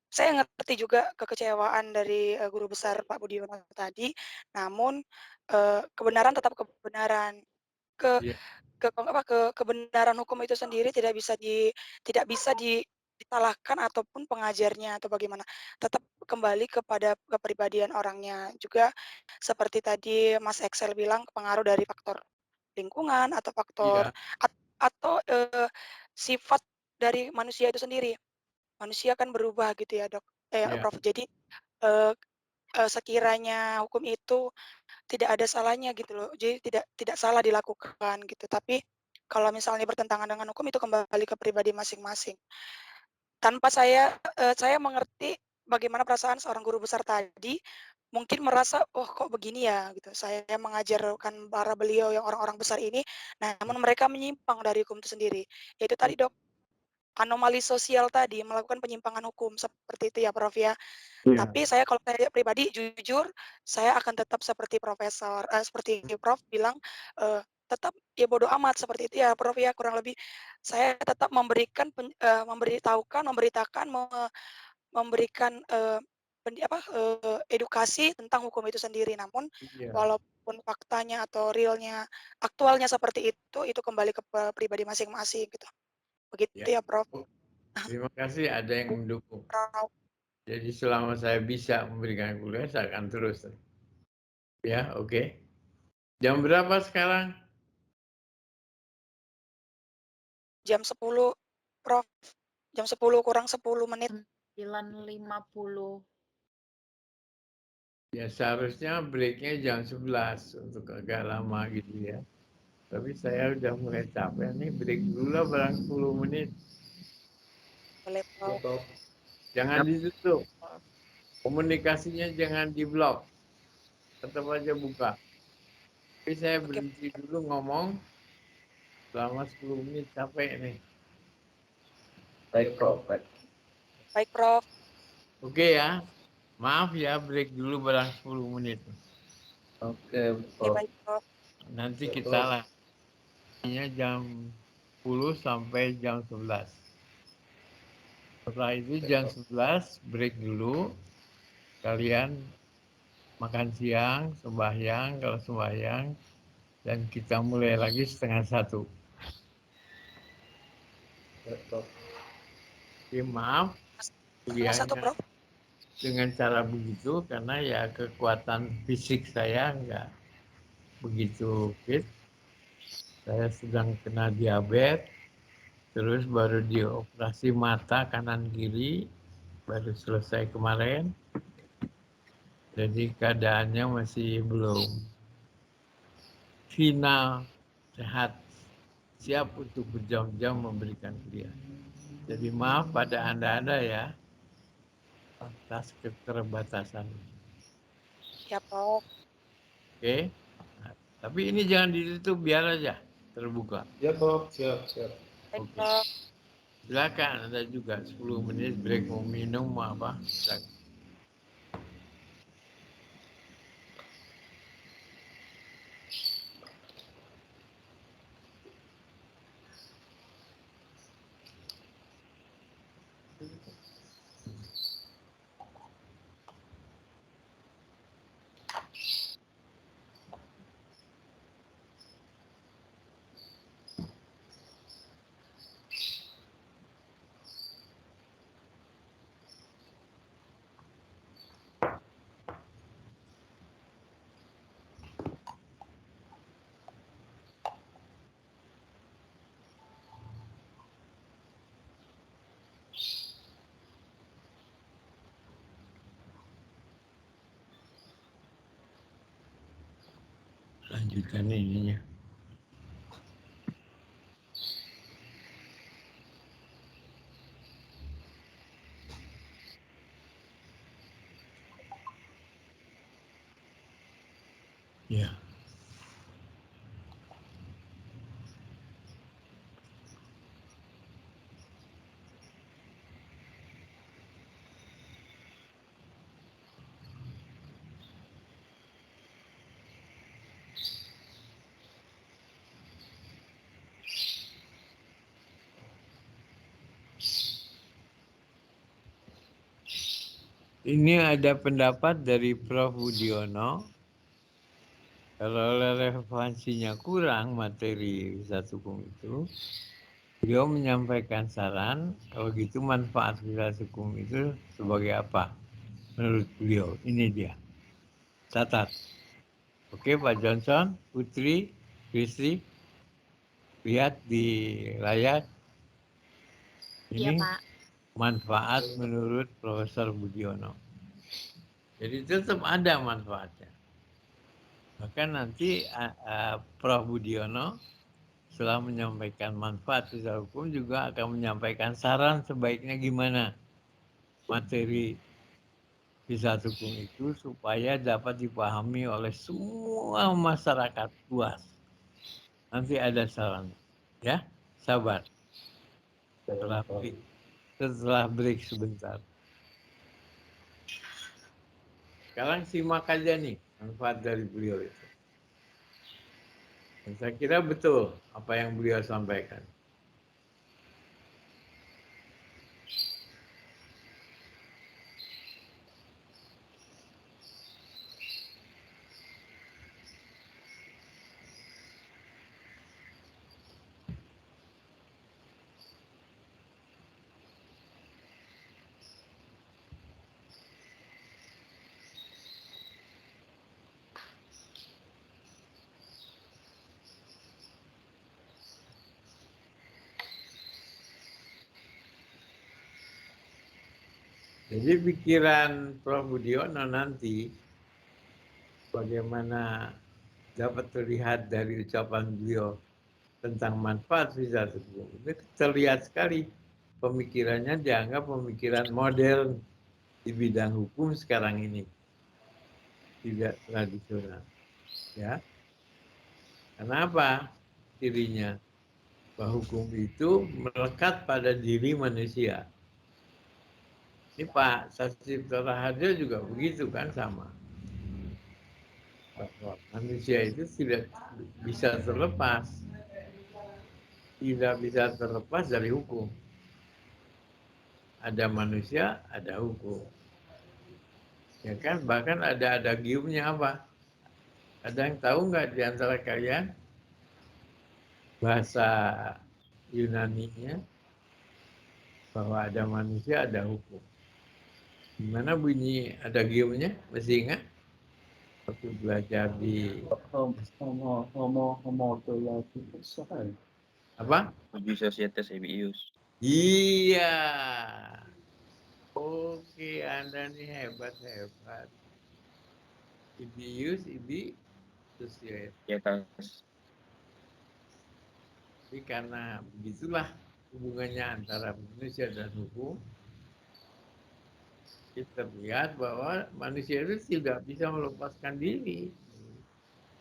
saya ngerti juga kekecewaan dari guru besar Pak Budiono tadi. Namun kebenaran tetap kebenaran. Iya. Kebenaran hukum itu sendiri tidak bisa disalahkan ataupun pengajarnya atau bagaimana. Tetap kembali kepada kepribadian orangnya. Juga seperti tadi Mas Excel bilang pengaruh dari faktor lingkungan atau faktor Iya. atau sifat dari manusia itu sendiri. Manusia kan berubah gitu ya, Dok. Iya. Prof. Jadi sekiranya hukum itu tidak ada salahnya gitu loh. Jadi tidak salah dilakukan gitu. Tapi kalau misalnya bertentangan dengan hukum itu kembali ke pribadi masing-masing. Tanpa saya mengerti bagaimana perasaan seorang guru besar tadi, mungkin merasa, "Oh, kok begini ya?" gitu. Saya mengajarkan para beliau yang orang-orang besar ini, namun mereka menyimpang dari hukum itu sendiri. Yaitu tadi, Dok, anomali sosial tadi, melakukan penyimpangan hukum, seperti itu ya, Prof, ya. Iya. Tapi saya kalau saya pribadi, jujur, saya akan tetap seperti seperti Prof bilang, tetap ya bodo amat, seperti itu ya, Prof, ya, kurang lebih. Saya tetap memberitakan, memberikan, edukasi tentang hukum itu sendiri. Namun, Iya. walaupun faktanya atau realnya, aktualnya seperti itu kembali ke pribadi masing-masing gitu. Begitu ya, Prof. Terima kasih ada yang mendukung. Prof. Jadi selama saya bisa memberikan kuliah, saya akan terus. Ya, oke. Jam berapa sekarang? Jam 10, Prof. Jam 10 kurang 10 menit. 9.50. Ya seharusnya breaknya jam 11 untuk agak lama gitu ya. Tapi saya udah mulai capek nih, break dulu lah barang 10 menit. Boleh, Prof. Jangan ditutup. Komunikasinya jangan di-block. Tetap aja buka. Tapi saya berhenti dulu ngomong selama 10 menit, capek nih. Baik, Prof. Baik, Prof. Oke ya. Maaf ya, break dulu barang 10 menit. Oke, Ya, baik, Prof. Nanti kita lah. Jam 10 sampai jam 11. Setelah itu jam 11 break dulu. Kalian makan siang, sembahyang kalau sembahyang, dan kita mulai lagi 12:30. Oke, maaf kuliahnya dengan cara begitu karena ya kekuatan fisik saya enggak begitu fit. Saya sedang kena diabetes, terus baru dioperasi mata kanan kiri, baru selesai kemarin. Jadi keadaannya masih belum final, sehat, siap untuk berjam-jam memberikan kuliah. Jadi maaf pada Anda-Anda ya, atas keterbatasan. Ya, Prof. Oke, nah, tapi ini jangan ditutup, biar aja terbuka. Ya, Prof. Siap. Baik, Prof. Silakan, Anda juga 10 menit break, mau minum, mau apa, silakan. Ikan ininya. Ya. Ini ada pendapat dari Prof. Budiono, kalau relevansinya kurang materi filsafat hukum itu, beliau menyampaikan saran, kalau gitu manfaat filsafat hukum itu sebagai apa? Menurut beliau, ini dia. Catat. Oke Pak Johnson, Putri, Kristi, lihat di layar. Iya, Ini Pak. manfaat menurut Profesor Budiono. Jadi tetap ada manfaatnya. Maka nanti Prof. Budiono setelah menyampaikan manfaat filsafat hukum juga akan menyampaikan saran sebaiknya gimana materi filsafat hukum itu supaya dapat dipahami oleh semua masyarakat luas. Nanti ada saran. Ya, sabar. Setelah break sebentar. Sekarang simak aja nih manfaat dari beliau itu. Dan saya kira betul apa yang beliau sampaikan. Jadi pikiran Prof. Budiono nanti bagaimana dapat terlihat dari ucapan beliau tentang manfaat filsafat hukum. Itu terlihat sekali pemikirannya dianggap pemikiran modern di bidang hukum sekarang ini. Tidak tradisional. Ya. Kenapa? Cirinya bahwa hukum itu melekat pada diri manusia. Ini Pak Sasifta Raharjo juga begitu kan sama. Bahwa manusia itu tidak bisa terlepas. Tidak bisa terlepas dari hukum. Ada manusia, ada hukum. Ya kan, bahkan ada adagiumnya apa? Ada yang tahu nggak di antara kalian bahasa Yunani-nya bahwa ada manusia, ada hukum. Gimana bunyi adagiumnya? Masih ingat? Waktu belajar di apa? Uji Societas Ibius. Iya. Oke, Anda nih hebat. Ibius, Societas. Societas. Jadi karena begitulah hubungannya antara manusia dan hukum, kita lihat bahwa manusia itu tidak bisa melepaskan diri.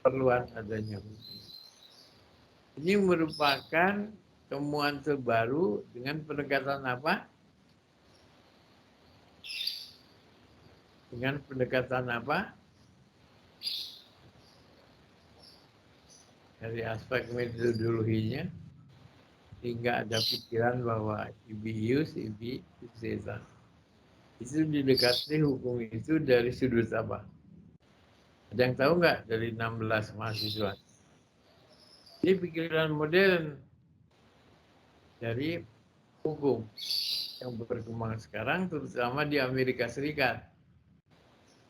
Perluan adanya hukum. Ini merupakan temuan terbaru dengan pendekatan apa? Dengan pendekatan apa? Dari aspek metodologinya, hingga ada pikiran bahwa ibius, setan. Itu didekati hukum itu dari sudut apa? Ada yang tahu nggak dari 16 mahasiswa? Ini pikiran modern dari hukum yang berkembang sekarang, terutama di Amerika Serikat,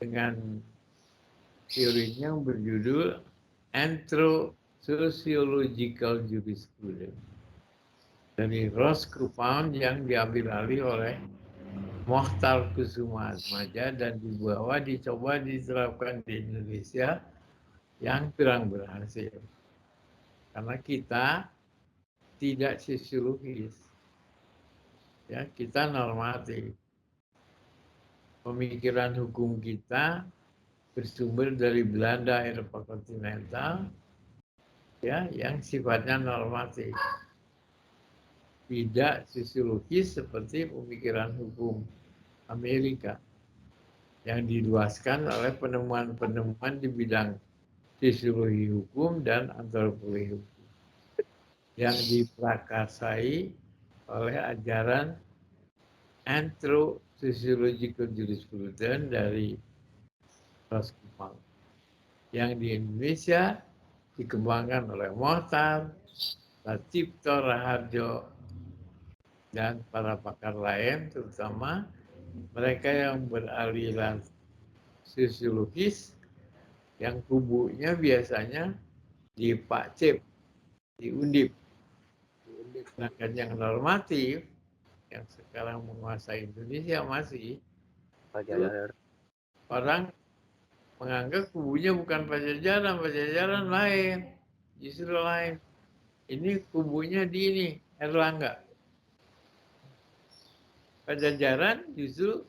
dengan teorinya yang berjudul Anthro-Sociological Jurisprudence dari Roscoe yang diambil alih oleh Mokhtar Kusuma Atmaja dan dibawa dicoba diterapkan di Indonesia yang kurang berhasil. Karena kita tidak sosiologis. Ya, kita normatif. Pemikiran hukum kita bersumber dari Belanda, Eropa kontinental, ya, yang sifatnya normatif. Tidak sosiologis seperti pemikiran hukum Amerika yang diluaskan oleh penemuan-penemuan di bidang sosiologi hukum dan antropologi hukum yang diprakarsai oleh ajaran anthro-sociological jurisprudence dari Roskopal yang di Indonesia dikembangkan oleh Mohtar, Lacipto, Raharjo, dan para pakar lain, terutama mereka yang beraliran sosiologis yang kubunya biasanya di Pakcip, di Undip. Sedangkan yang normatif yang sekarang menguasai Indonesia masih Pajajaran. orang menganggap kubunya bukan Pajajaran lain, justru lain. Ini kubunya di ini, Erlangga. Pajajaran justru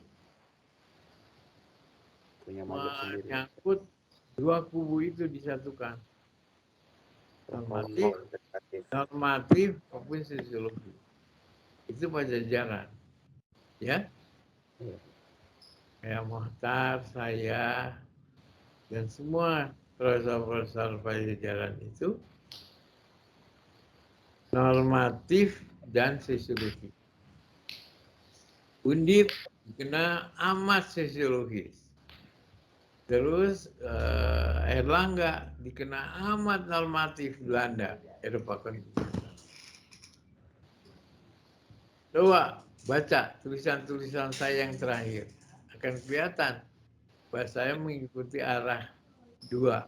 Punya mazhab sendiri. menyangkut dua kubu itu disatukan. Normatif maupun sosiologi. Itu Pajajaran. Ya. Kayak Mohtar, saya, dan semua profesor-profesor Pajajaran itu normatif dan sosiologi. Undip dikenal amat sosiologis. Terus Erlangga dikenal amat normatif Belanda, Eropa kontinental. Coba baca tulisan-tulisan saya yang terakhir. Akan kelihatan bahwa saya mengikuti arah dua.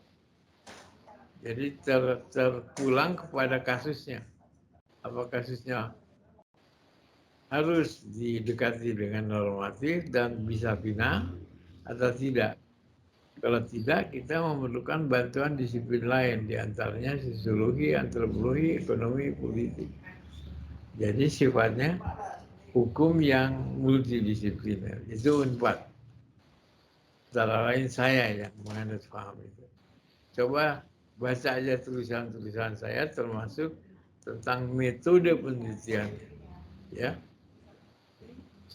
Jadi terpulang kepada kasusnya. Apa kasusnya? Harus didekati dengan normatif dan bisa bina atau tidak. Kalau tidak, kita memerlukan bantuan disiplin lain, diantaranya sosiologi, antropologi, ekonomi, politik. Jadi sifatnya hukum yang multidisipliner. Itu Unpad. Antara lain saya yang menganut paham itu. Coba baca aja tulisan-tulisan saya termasuk tentang metode penelitian. Ya.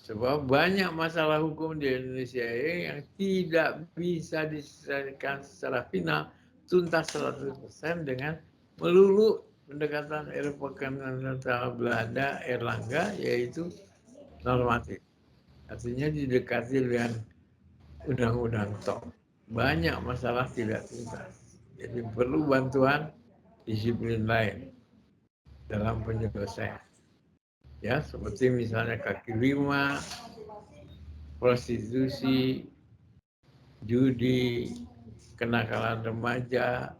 Sebab banyak masalah hukum di Indonesia ini yang tidak bisa diselesaikan secara final tuntas 100% dengan melulu pendekatan Eropa kontinental Belanda, Erlangga, yaitu normatif. Artinya didekati dengan undang-undang TOM. Banyak masalah tidak tuntas. Jadi perlu bantuan disiplin lain dalam penyelesaian. Ya, seperti misalnya kaki lima, prostitusi, judi, kenakalan remaja,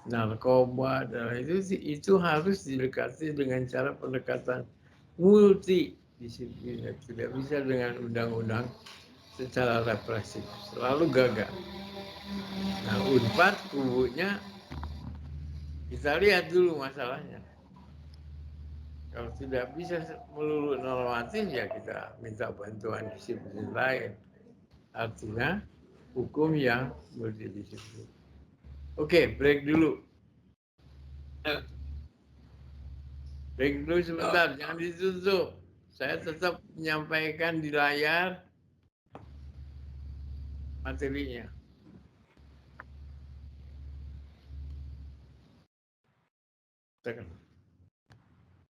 narkoba, dan itu harus didekati dengan cara pendekatan multidisipliner. Tidak bisa dengan undang-undang secara represif, selalu gagal. Nah, Unpad kubunya kita lihat dulu masalahnya. Kalau tidak bisa melulu normatif, ya kita minta bantuan disiplin lain. Artinya hukum yang multidisiplin. Oke, break dulu. Break dulu sebentar, jangan ditutup. Saya tetap menyampaikan di layar materinya.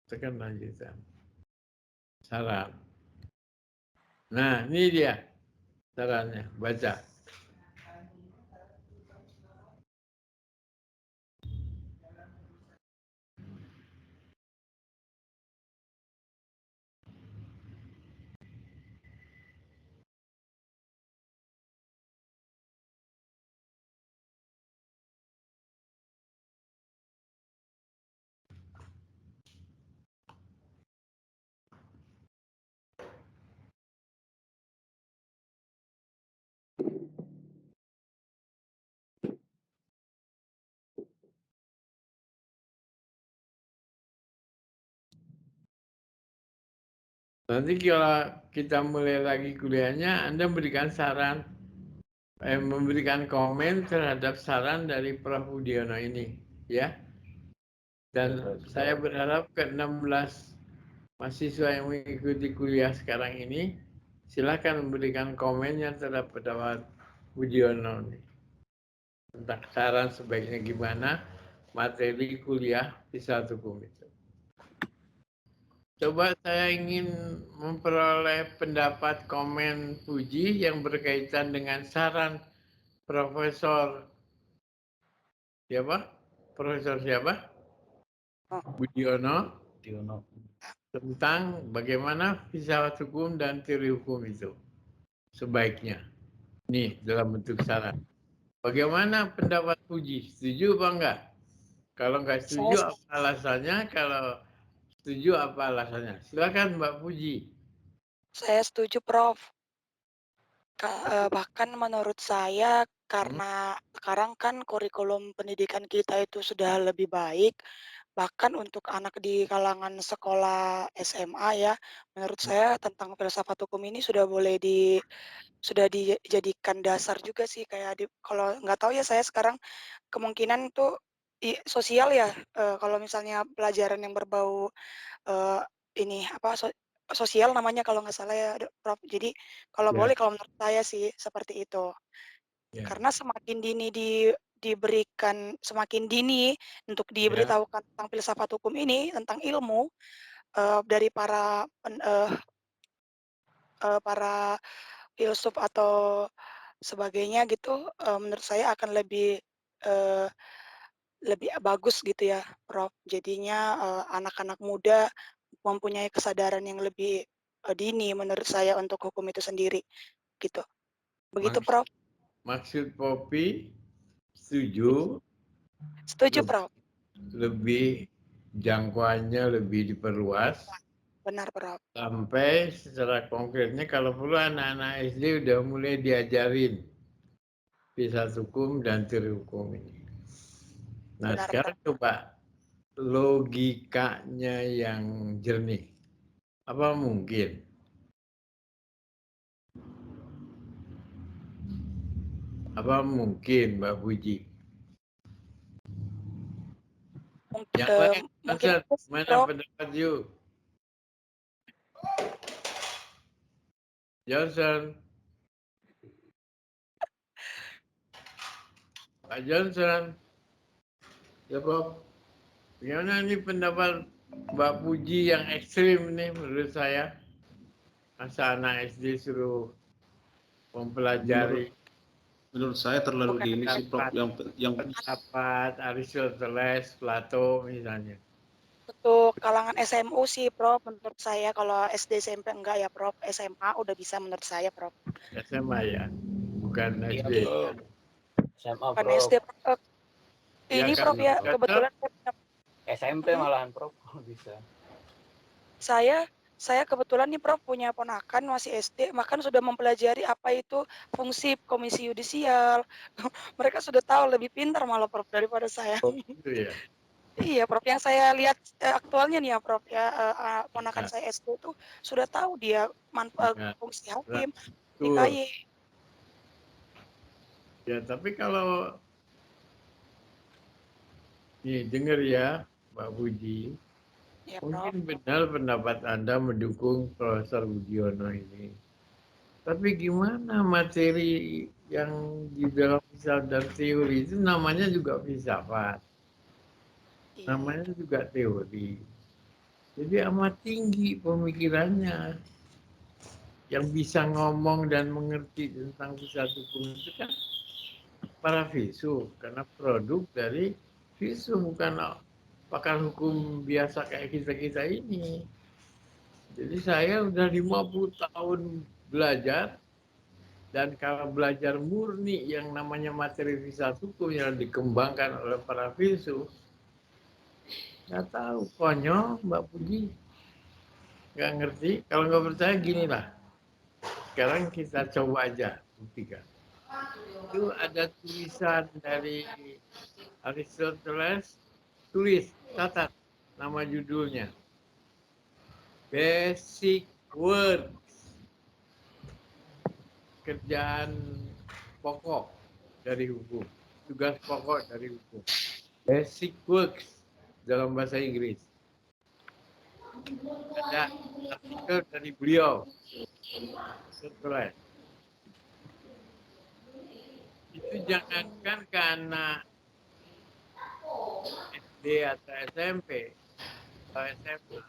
Tekan lanjutan. Saran. Nah, ini dia sarannya. Baca. Nanti kalau kita mulai lagi kuliahnya, Anda memberikan saran, memberikan komen terhadap saran dari Prof. Budiono ini, ya. Dan saya berharap ke-16 mahasiswa yang mengikuti kuliah sekarang ini, silakan memberikan komennya terhadap pendapat Budiono ini. Tentang saran sebaiknya gimana materi kuliah Filsafat Hukum itu. Coba saya ingin memperoleh pendapat komen Puji yang berkaitan dengan saran Profesor siapa? Profesor siapa? Budiono tentang bagaimana filsafat hukum dan teori hukum itu sebaiknya. Nih dalam bentuk saran. Bagaimana pendapat Puji? Setuju apa enggak? Kalau enggak setuju apa alasannya? Kalau setuju apa alasannya? Silakan Mbak Puji. Saya setuju, Prof. Bahkan menurut saya karena sekarang kan kurikulum pendidikan kita itu sudah lebih baik, bahkan untuk anak di kalangan sekolah SMA ya, menurut saya tentang filsafat hukum ini sudah dijadikan dasar juga sih kayak kalau nggak tahu ya saya sekarang kemungkinan tuh sosial ya, kalau misalnya pelajaran yang berbau ini apa sosial namanya kalau nggak salah ya, Prof. Jadi kalau boleh kalau menurut saya sih seperti itu. Karena semakin dini diberikan semakin dini untuk diberitahukan tentang filsafat hukum ini, tentang ilmu dari para filsuf atau sebagainya gitu, menurut saya akan lebih bagus gitu ya, Prof. Jadinya anak-anak muda mempunyai kesadaran yang lebih dini menurut saya untuk hukum itu sendiri, gitu. Begitu, Prof. Maksud Popi setuju? Setuju, Prof. Lebih jangkauannya lebih diperluas. Benar, Prof. Sampai secara konkretnya kalau perlu anak-anak SD udah mulai diajarin filsafat hukum dan teori hukum ini. Nah Benar, sekarang coba logikanya yang jernih. Apa mungkin? Apa mungkin Mbak Puji? Yang lain, mungkin mana Prof. pendapat you? Johnson. Pak Johnson. Ya Bob. Gimana nih pendapat Mbak Puji yang ekstrim nih menurut saya? Masa anak SD suruh mempelajari. Menurut saya terlalu dini sih, Prof. Yang pendapat Aristoteles, Plato misalnya. Untuk kalangan SMU sih, Prof. Menurut saya kalau SD SMP enggak ya, Prof. SMA udah bisa menurut saya, Prof. SMA ya, bukan SD. SMA, Bukan Prof. SD, Prof. Ini Ya, Prof ya, kan, kebetulan SMP malahan, Prof. Bisa. Saya kebetulan nih, Prof, punya ponakan masih SD, bahkan sudah mempelajari apa itu fungsi komisi yudisial. Mereka sudah tahu lebih pintar malah, Prof, daripada saya. Itu ya. Iya, Prof. Yang saya lihat aktualnya nih ya, Prof. Ya, ponakan saya SD itu sudah tahu dia fungsi hakim di KY. Ya, tapi kalau nih dengar ya, Mbak Puji, Ya, mungkin benar pendapat Anda mendukung Profesor Budiono ini. Tapi gimana materi yang di dalam filsafat dan teori itu namanya juga filsafat. Namanya juga teori. Jadi amat tinggi pemikirannya. Yang bisa ngomong dan mengerti tentang filsafat hukum itu kan para filsuf. Karena produk dari filsuf, bukan pakar hukum biasa kayak kita-kita ini. Jadi saya udah 50 tahun belajar. Dan kalau belajar murni yang namanya materi filsafat hukum yang dikembangkan oleh para filsuf, nggak tahu, konyol Mbak Puji, nggak ngerti. Kalau nggak percaya gini lah, sekarang kita coba aja buktikan. Itu ada tulisan dari Aristoteles, tulis, catat nama judulnya, Basic work, kerjaan pokok dari hukum, tugas pokok dari hukum, basic works dalam bahasa Inggris. Ada artikel dari beliau, keren. Itu jangankan ke anak SD atau SMP atau SMA,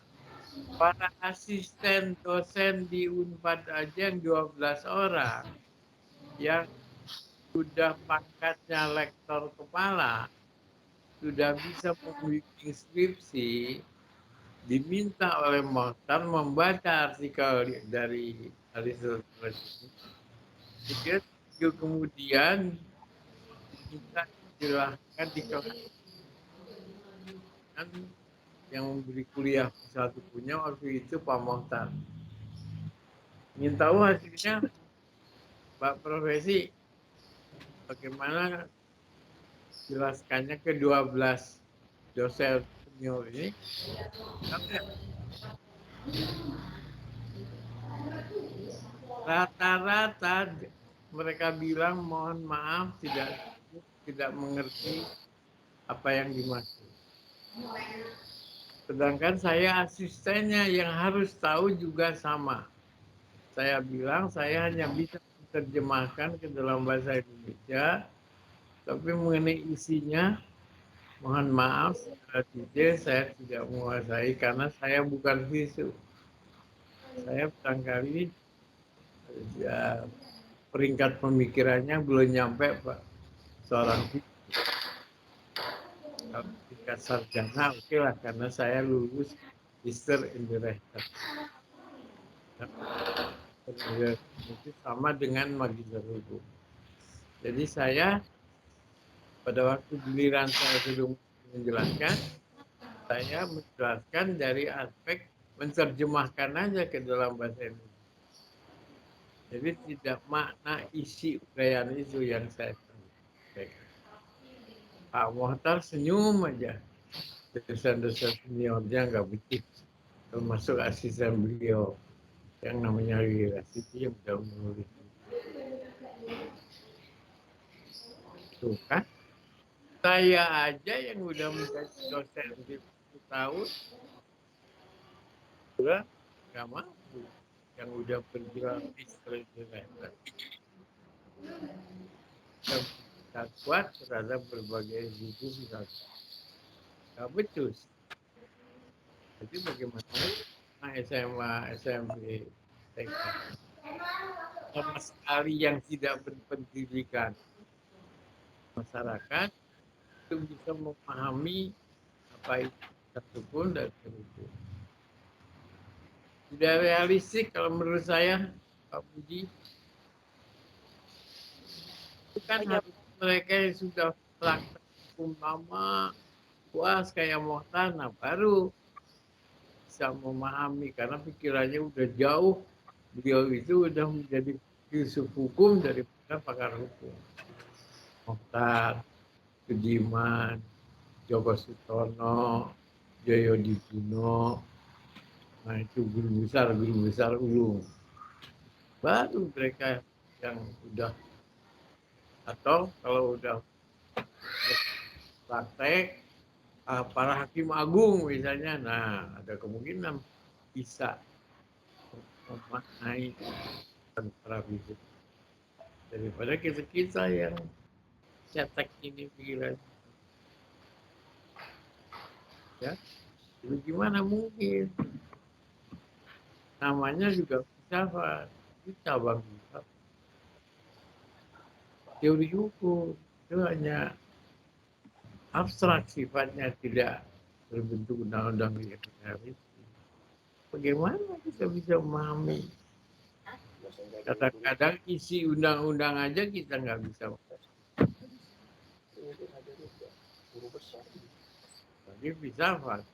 para asisten dosen di Unpad aja 12 orang yang sudah pangkatnya lektor kepala, sudah bisa membuat skripsi, diminta oleh Mohtar membaca artikel dari Aristoteles ini. Dia kemudian kita silahkan di kelas. Yang memberi kuliah satu punya waktu itu Pak Mohtar. Ingin tahu hasilnya, Pak Profesi, bagaimana jelaskannya ke 12 dosen senior ini? Rata-rata mereka bilang mohon maaf tidak mengerti apa yang dimaksud. Sedangkan saya asistennya yang harus tahu juga sama. Saya bilang saya hanya bisa menerjemahkan ke dalam bahasa Indonesia, tapi mengenai isinya, mohon maaf, secara detail saya tidak menguasai karena saya bukan filsuf. Saya barangkali ya, peringkat pemikirannya belum nyampe Pak seorang filsuf. Kalau tingkat sarjana oke lah karena saya lulus Magister in the Rechter. Itu sama dengan magister hukum. Jadi saya pada waktu giliran saya sudah menjelaskan, saya menjelaskan dari aspek menerjemahkan aja ke dalam bahasa Indonesia. Jadi tidak makna isi uraian itu yang saya sampaikan. Pak Mohtar senyum aja. Dosen-dosen seniornya nggak begitu. Termasuk asisten beliau yang namanya Rira Siti yang sudah menulis. Tuh kan? Saya aja yang udah menjadi dosen 10 tahun, udah nggak mampu. Yang udah berjuang istri kita kuat terhadap berbagai buku kita nggak becus. Jadi bagaimana SMA, SMP, TK sama sekali yang tidak berpendidikan masyarakat itu bisa memahami apa itu hukum dan hukum. Tidak realistik kalau menurut saya, Pak Budi. Itu kan harus mereka yang sudah praktek hukum lama, puas kayak Mohtar, nah baru bisa memahami karena pikirannya udah jauh. Beliau itu udah menjadi filsuf hukum daripada pakar hukum. Mohtar, Sudiman, Joko Sutono, Joyo Dipuno, nah itu guru besar ulung. Baru mereka yang udah, atau kalau udah praktek, para hakim agung misalnya, nah ada kemungkinan bisa memaknai antara itu daripada kita yang cetek ini pikiran. Ya, jadi gimana mungkin? Namanya juga filsafat, itu cabang filsafat. Teori hukum itu hanya abstrak sifatnya, tidak berbentuk undang-undang realistis. Bagaimana kita bisa memahami? Kadang-kadang isi undang-undang aja kita nggak bisa. Jadi filsafat.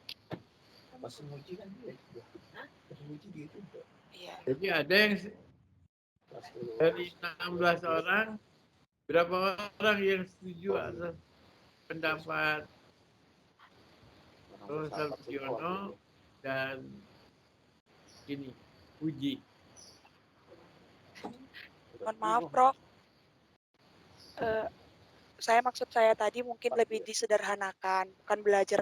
Jadi ada yang dari 16 orang, berapa orang yang setuju atas pendapat Profesor Budiono dan ini Puji. Mohon maaf, Prof. Maksud saya tadi mungkin lebih disederhanakan, bukan belajar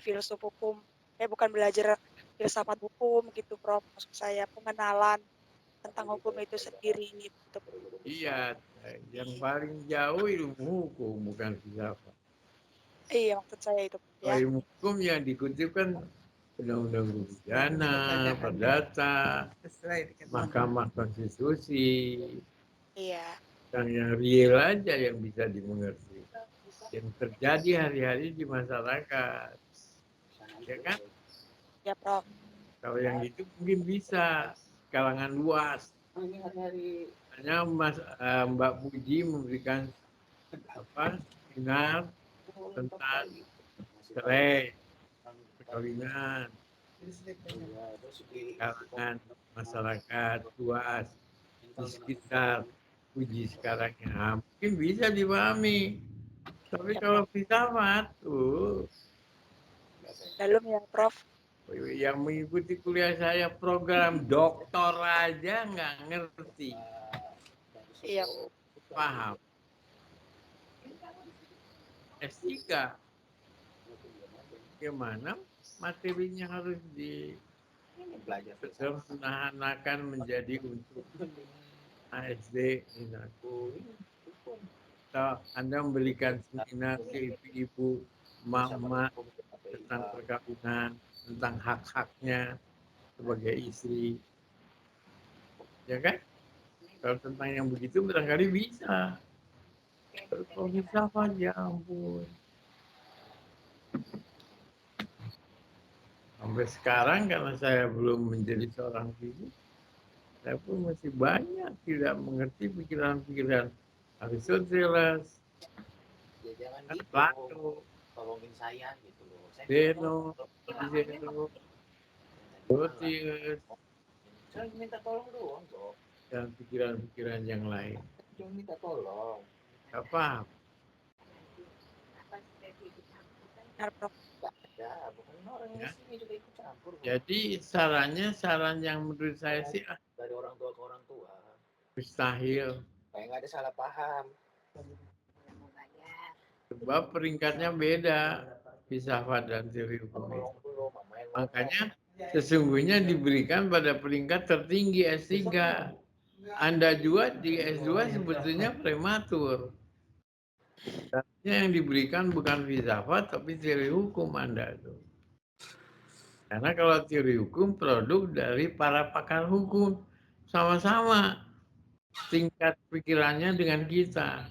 bukan belajar filsafat hukum gitu, Prof. Maksud saya pengenalan tentang hukum itu sendiri gitu. Iya, yang paling jauh ilmu hukum, bukan filsafat. Iya, maksud saya itu ya. Ilmu hukum yang dikutip kan undang-undang pidana, perdata, mahkamah konstitusi, Iya, yang real aja yang bisa dimengerti, yang terjadi hari-hari di masyarakat, ya kan? ya, Prof. Kalau yang itu mungkin bisa kalangan luas. Hanya Mbak Puji memberikan seminar tentang cerai, perkawinan, kalangan masyarakat luas di sekitar Puji sekarang ya, mungkin bisa dipahami. Tapi kalau filsafat Dalam ya, Prof. yang mengikuti kuliah saya program doktor aja nggak ngerti. Iya. Paham. S3 gimana materinya harus disederhanakan menjadi untuk ASD atau Anda memberikan seminar ke ibu-ibu, mama tentang perkawinan, tentang hak-haknya sebagai istri, ya kan? Kalau tentang yang begitu barangkali bisa. Kalau bisa apa, ya ampun. Sampai sekarang karena saya belum menjadi seorang fisik, saya pun masih banyak tidak mengerti pikiran-pikiran Aristoteles, Plato, tolongin saya gitu loh. Zeno, Plotinus, Saya minta tolong doang kok. dan pikiran-pikiran yang lain. Cuma minta tolong. Gak paham. Ya, bukan orang Ya. sini juga ikut campur. Jadi saran yang menurut saya sih dari orang tua ke orang tua. Mustahil. Kayak nggak ada salah paham. Sebab peringkatnya beda, filsafat dan teori hukum. Makanya sesungguhnya diberikan pada peringkat tertinggi S3. Anda juga di S2 sebetulnya prematur. Artinya yang diberikan bukan filsafat tapi teori hukum Anda itu. Karena kalau teori hukum produk dari para pakar hukum, sama-sama tingkat pikirannya dengan kita.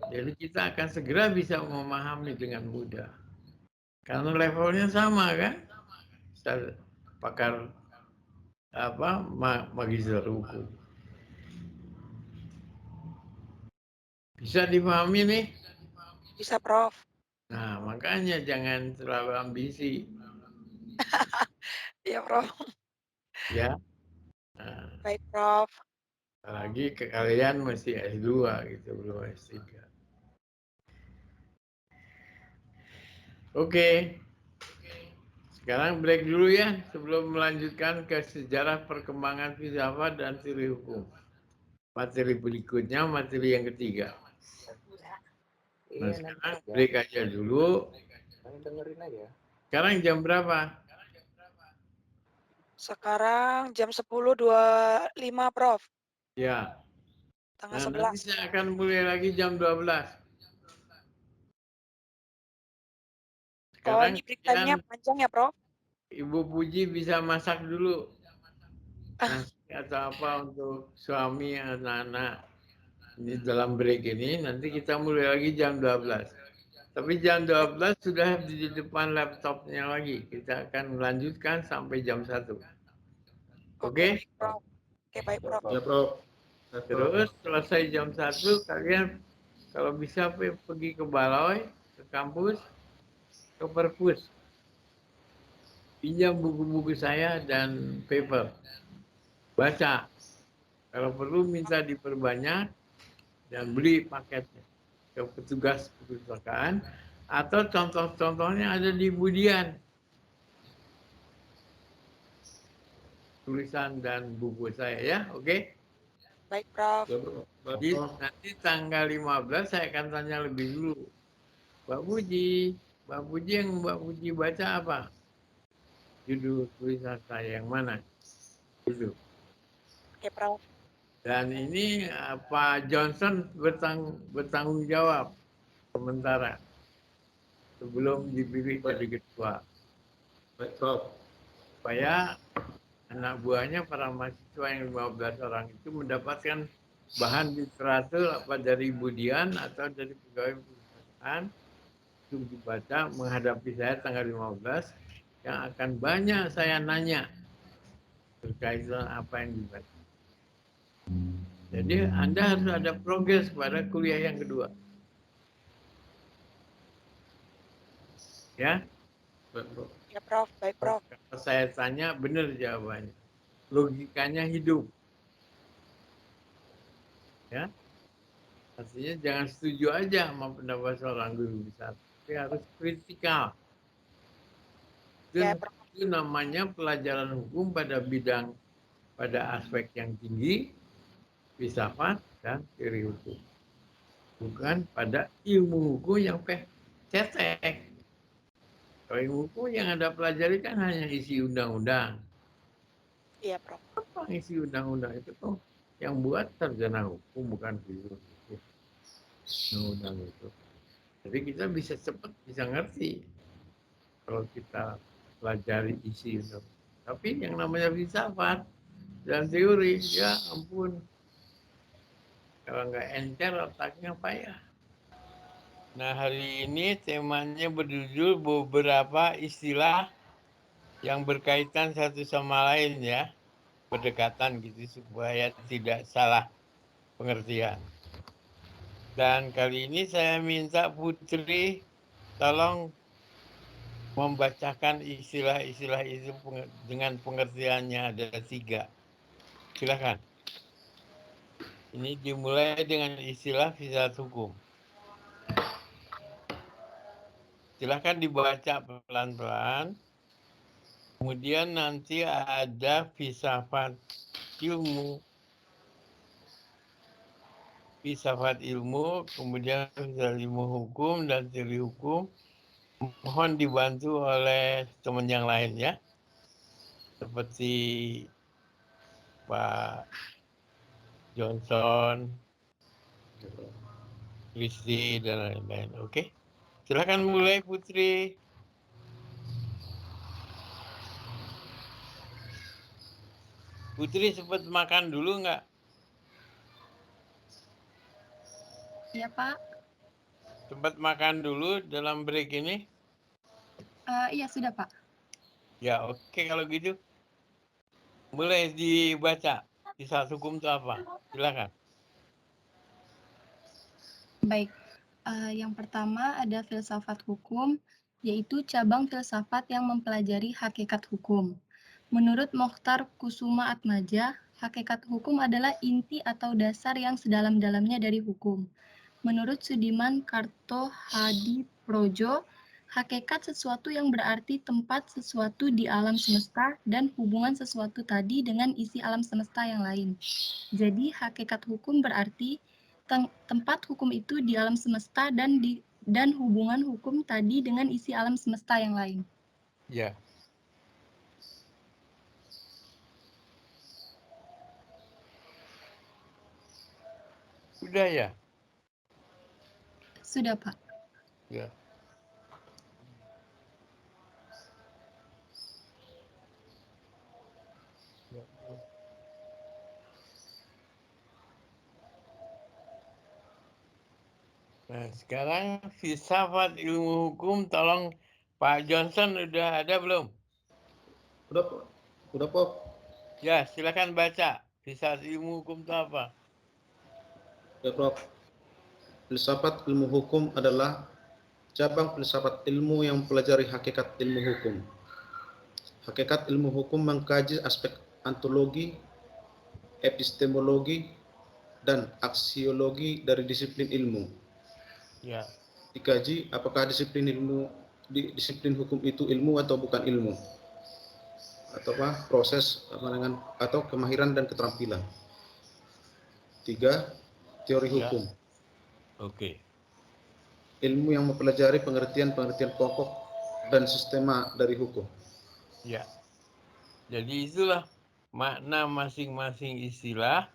Jadi kita akan segera bisa memahami dengan mudah. Karena levelnya sama kan? Pakar magister hukum. Bisa dipahami nih? Bisa, Prof. Nah, makanya jangan terlalu ambisi. Iya, Prof. Ya. Nah, baik, Prof. Apalagi kalian masih S2 gitu, belum S3. Oke. Sekarang break dulu ya sebelum melanjutkan ke sejarah perkembangan filsafat dan teori hukum. Materi berikutnya, materi yang ketiga. Nah, sekarang break aja dulu. Dengerin aja. Sekarang jam berapa? Sekarang jam 10.25, Prof. Ya. Tanggal 11. Nanti saya akan mulai lagi jam 12. Sekarang ini break time-nya panjang ya, Prof? Ibu Puji bisa masak dulu. Nasi atau apa untuk suami, anak-anak. Ini dalam break ini, nanti kita mulai lagi jam 12. Tapi jam 12 sudah di depan laptopnya lagi. Kita akan melanjutkan sampai jam 1. Oke? Oke, baik, Prof. Ya, Prof. Terus selesai jam 1, kalian kalau bisa pergi ke balai, ke kampus, ke perpus. Pinjam buku-buku saya dan paper. Baca. Kalau perlu minta diperbanyak dan beli paketnya ke petugas perpustakaan atau contoh-contohnya ada di Budian. tulisan dan buku saya ya, oke? Baik, Prof. Jadi nanti tanggal 15 saya akan tanya lebih dulu. Mbak Puji yang Mbak Puji baca apa? Judul tulisan saya yang mana? Judul. Oke, Prof. Dan ini Pak Johnson bertanggung jawab sementara sebelum dipilih jadi ketua. Baik, Prof. Supaya anak buahnya para mahasiswa yang 15 orang itu mendapatkan bahan literatur apa dari Budian atau dari pegawai perusahaan untuk dibaca menghadapi saya tanggal 15 yang akan banyak saya nanya terkait dengan apa yang dibaca. Jadi Anda harus ada progres pada kuliah yang kedua. Ya? Ya, Prof. Baik, Prof. Kalau saya tanya benar jawabannya. Logikanya hidup. Ya? Artinya jangan setuju aja sama pendapat seorang guru besar. Tapi harus kritikal. Itu namanya pelajaran hukum pada bidang, pada aspek yang tinggi, filsafat dan teori hukum. Bukan pada ilmu hukum yang cetek. Kalau ilmu hukum yang Anda pelajari kan hanya isi undang-undang. Iya, Prof. Apa isi undang-undang itu tuh yang buat sarjana hukum, bukan filosofi. Undang-undang itu. Jadi kita bisa cepat, bisa ngerti kalau kita pelajari isi undang. Tapi yang namanya filsafat dan teori, ya ampun. Kalau nggak encer otaknya payah. Nah, hari ini temanya berjudul beberapa istilah yang berkaitan satu sama lain ya. Berdekatan gitu supaya tidak salah pengertian. Dan kali ini saya minta Putri tolong membacakan istilah-istilah itu dengan pengertiannya ada 3. Silakan. Ini dimulai dengan istilah filsafat hukum. Silakan dibaca pelan-pelan. Kemudian nanti ada filsafat ilmu, kemudian filsafat ilmu hukum dan teori hukum. Mohon dibantu oleh teman yang lain ya. Seperti Pak Johnson, Kristi, dan lain-lain. Oke, silakan mulai Putri. Putri sempat makan dulu nggak? Iya, Pak. Sempat makan dulu dalam break ini? Iya, sudah, Pak. Ya, oke kalau gitu. Mulai dibaca. Filsafat hukum itu apa? Silakan. Baik, yang pertama ada filsafat hukum, yaitu cabang filsafat yang mempelajari hakikat hukum. Menurut Mokhtar Kusuma Atmaja, hakikat hukum adalah inti atau dasar yang sedalam-dalamnya dari hukum. Menurut Sudiman Kartohadiprodjo, hakikat sesuatu yang berarti tempat sesuatu di alam semesta dan hubungan sesuatu tadi dengan isi alam semesta yang lain. Jadi, hakikat hukum berarti tempat hukum itu di alam semesta dan hubungan hukum tadi dengan isi alam semesta yang lain. Ya. Sudah ya? Sudah, Pak. Ya. Nah, sekarang filsafat ilmu hukum, tolong Pak Johnson udah ada belum? Udah, Prof. Ya, silakan baca. Filsafat ilmu hukum itu apa? Ya, Prof. Filsafat ilmu hukum adalah cabang filsafat ilmu yang mempelajari hakikat ilmu hukum. Hakikat ilmu hukum mengkaji aspek ontologi, epistemologi, dan aksiologi dari disiplin ilmu. Ya. Dikaji apakah disiplin hukum itu ilmu atau bukan ilmu. proses atau kemahiran dan keterampilan. 3. Teori Ya. hukum. Oke. Ilmu yang mempelajari pengertian-pengertian pokok dan sistema dari hukum. Ya. Jadi itulah makna masing-masing istilah.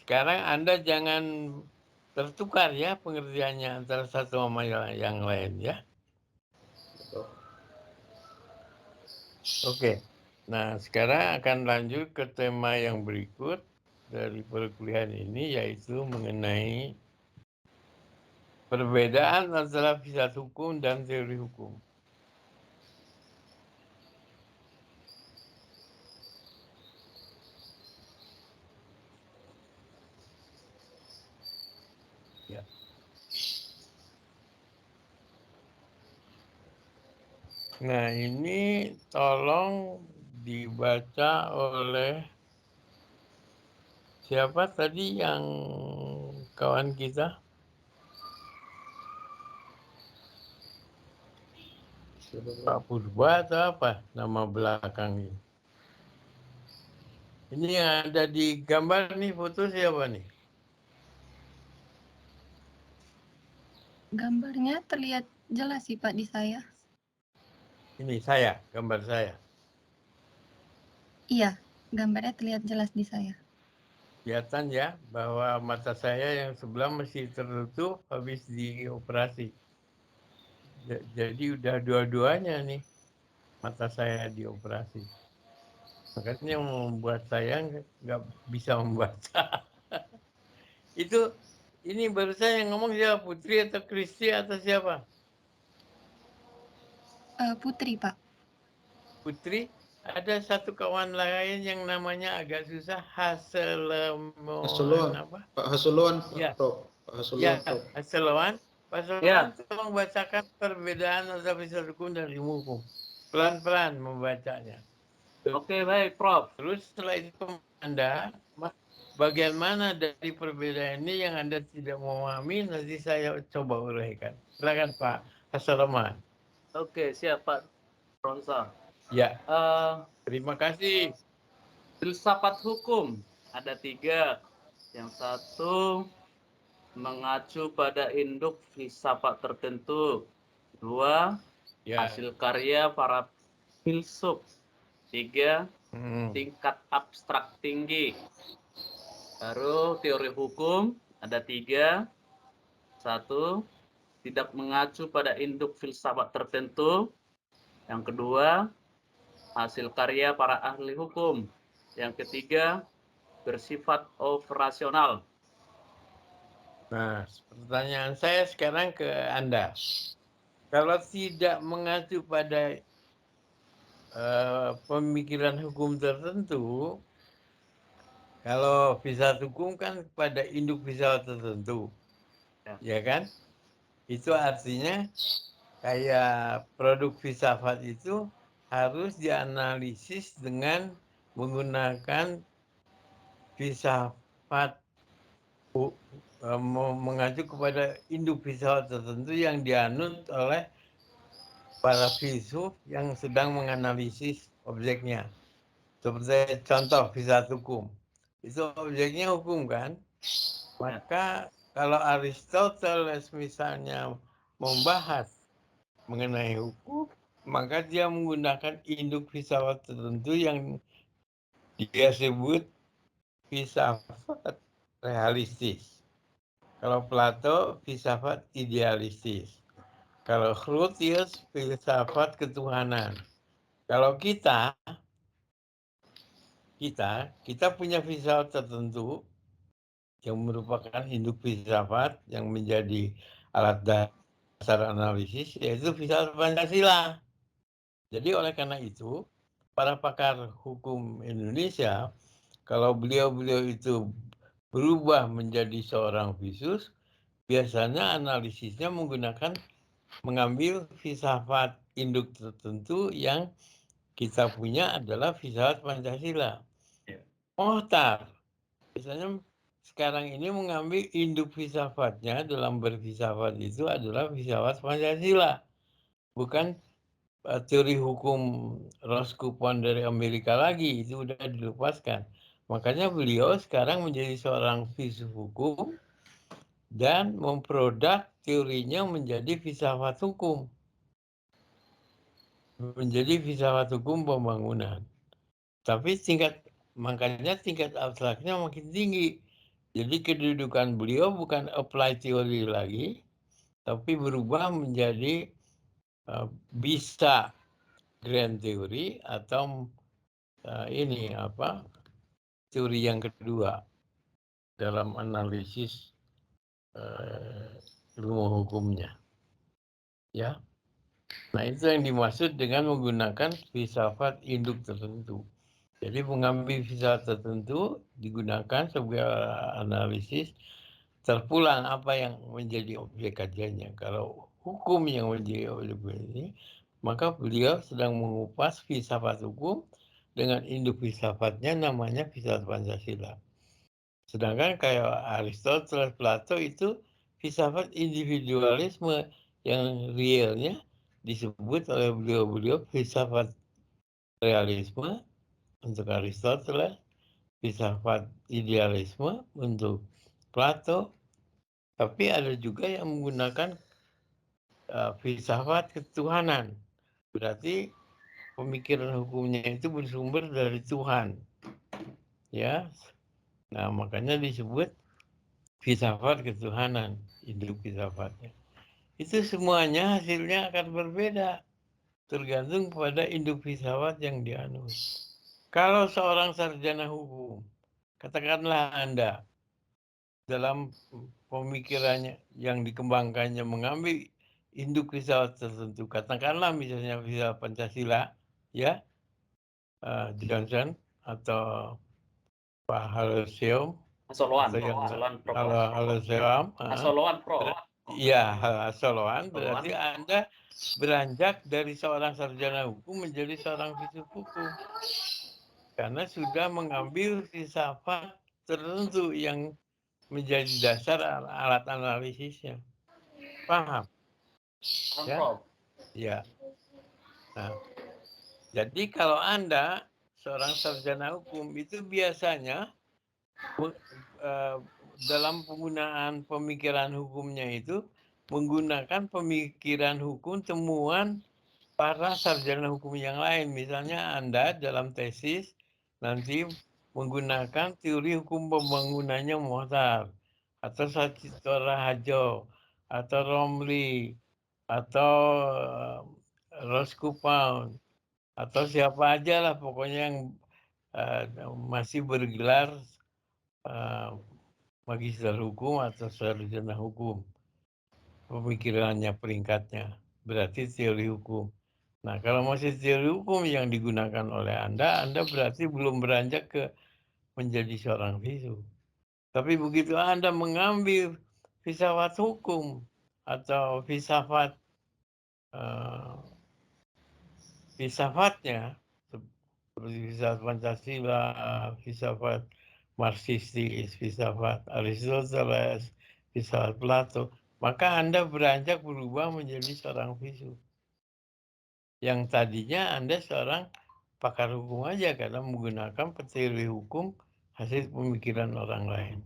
Sekarang Anda jangan tertukar ya pengertiannya antara satu sama yang lain ya. Oke. Nah, sekarang akan lanjut ke tema yang berikut dari perkuliahan ini, yaitu mengenai perbedaan antara filsafat hukum dan teori hukum. Ya. Nah, ini tolong dibaca oleh siapa tadi yang kawan kita? Pak Purba atau apa nama belakangnya? Ini yang ada di gambar nih, foto siapa nih? Gambarnya terlihat jelas sih Pak di saya. Ini saya, gambar saya. Iya, gambarnya terlihat jelas di saya. Kelihatan ya bahwa mata saya yang sebelah masih tertutup habis dioperasi. Jadi udah dua-duanya nih mata saya dioperasi. Makanya yang membuat saya nggak bisa membaca. Itu ini baru saya yang ngomong siapa, Putri atau Kristi atau siapa? Putri Pak. Putri. Ada satu kawan lain yang namanya agak susah, Hasoloan. apa? Pak Hasoloan, Ya. Prof. Pak Hasoloan, Ya, Prof. Hasoloan. Pak Hasoloan, Ya. tolong bacakan perbedaan antara filsafat hukum dan ilmu hukum. Pelan-pelan membacanya. Oke, baik, Prof. Terus setelah itu Anda, bagian mana dari perbedaan ini yang Anda tidak memahami, nanti saya coba uraikan. Silakan Pak Hasoloan. Oke, siap Pak Profesor. Ya, terima kasih. Filsafat hukum ada 3. Yang satu mengacu pada induk filsafat tertentu. 2. Ya. Hasil karya para filsuf. 3. Tingkat abstrak tinggi. Baru teori hukum ada 3. 1. Tidak mengacu pada induk filsafat tertentu. Yang kedua, hasil karya para ahli hukum. Yang ketiga, bersifat operasional. Nah, pertanyaan saya sekarang ke Anda. Kalau tidak mengacu pada pemikiran hukum tertentu, kalau filsafat hukum kan pada induk filsafat tertentu, ya kan? Itu artinya kayak produk filsafat itu harus dianalisis dengan menggunakan filsafat mengacu kepada induk filsafat tertentu yang dianut oleh para filsuf yang sedang menganalisis objeknya. Seperti contoh filsafat hukum. Itu objeknya hukum kan? Maka kalau Aristoteles misalnya membahas mengenai hukum, maka dia menggunakan induk filsafat tertentu yang dia sebut filsafat realistis. Kalau Plato, filsafat idealistis. Kalau Grotius, filsafat ketuhanan. Kalau kita punya filsafat tertentu yang merupakan induk filsafat yang menjadi alat dasar analisis, yaitu filsafat Pancasila. Jadi oleh karena itu, para pakar hukum Indonesia, kalau beliau-beliau itu berubah menjadi seorang filsuf, biasanya analisisnya mengambil filsafat induk tertentu yang kita punya adalah filsafat Pancasila. Mohtar, misalnya sekarang ini mengambil induk filsafatnya dalam berfilsafat itu adalah filsafat Pancasila, bukan teori hukum Roscoe dari Amerika lagi, itu udah dilepaskan. Makanya beliau sekarang menjadi seorang filsuf hukum dan memproduk teorinya menjadi filsafat hukum. Menjadi filsafat hukum pembangunan. Tapi makanya tingkat abstraknya makin tinggi. Jadi kedudukan beliau bukan apply teori lagi, tapi berubah menjadi bisa grand theory atau teori yang kedua dalam analisis ilmu hukumnya. Ya. Nah, itu yang dimaksud dengan menggunakan filsafat induk tertentu. Jadi mengambil filsafat tertentu digunakan sebagai analisis, terpulang apa yang menjadi objek kajiannya. Kalau hukum yang menjadi objek ini, maka beliau sedang mengupas filsafat hukum dengan induk filsafatnya namanya filsafat Pancasila. Sedangkan kayak Aristoteles, Plato itu filsafat individualisme yang realnya disebut oleh beliau-beliau filsafat realisme untuk Aristoteles, filsafat idealisme untuk Plato, tapi ada juga yang menggunakan filsafat ketuhanan. Berarti pemikiran hukumnya itu bersumber dari Tuhan. Ya. Nah, makanya disebut filsafat ketuhanan, induk filsafatnya. Itu semuanya hasilnya akan berbeda. Tergantung pada induk filsafat yang dianut. Kalau seorang sarjana hukum, katakanlah Anda dalam pemikirannya yang dikembangkannya mengambil induk filsafat tertentu, katakanlah misalnya filsafat Pancasila, ya, Johnson atau Pak Haloseum, Asoloan, atau yang Asoloan, Haloseum, Pro. Iya, Asoloan, berarti Anda beranjak dari seorang sarjana hukum menjadi seorang filsuf hukum. Karena sudah mengambil filsafat tertentu yang menjadi dasar alat analisisnya. Paham? Ya? Ya. Nah, jadi kalau Anda seorang sarjana hukum itu biasanya dalam penggunaan pemikiran hukumnya itu menggunakan pemikiran hukum temuan para sarjana hukum yang lain. Misalnya Anda dalam tesis nanti menggunakan teori hukum pembangunannya Mohtar, atau Sachitora Hajo, atau Romli, atau Roscoe Pound, atau siapa aja lah pokoknya yang masih bergelar magister hukum atau sarjana hukum. Pemikirannya peringkatnya, berarti teori hukum. Nah, kalau masih teori hukum yang digunakan oleh Anda berarti belum beranjak ke menjadi seorang filsuf. Tapi begitu Anda mengambil filsafat hukum atau filsafatnya, seperti filsafat Pancasila, filsafat Marxistis, filsafat Aristoteles, filsafat Plato, maka Anda beranjak berubah menjadi seorang filsuf. Yang tadinya Anda seorang pakar hukum aja karena menggunakan teori hukum hasil pemikiran orang lain.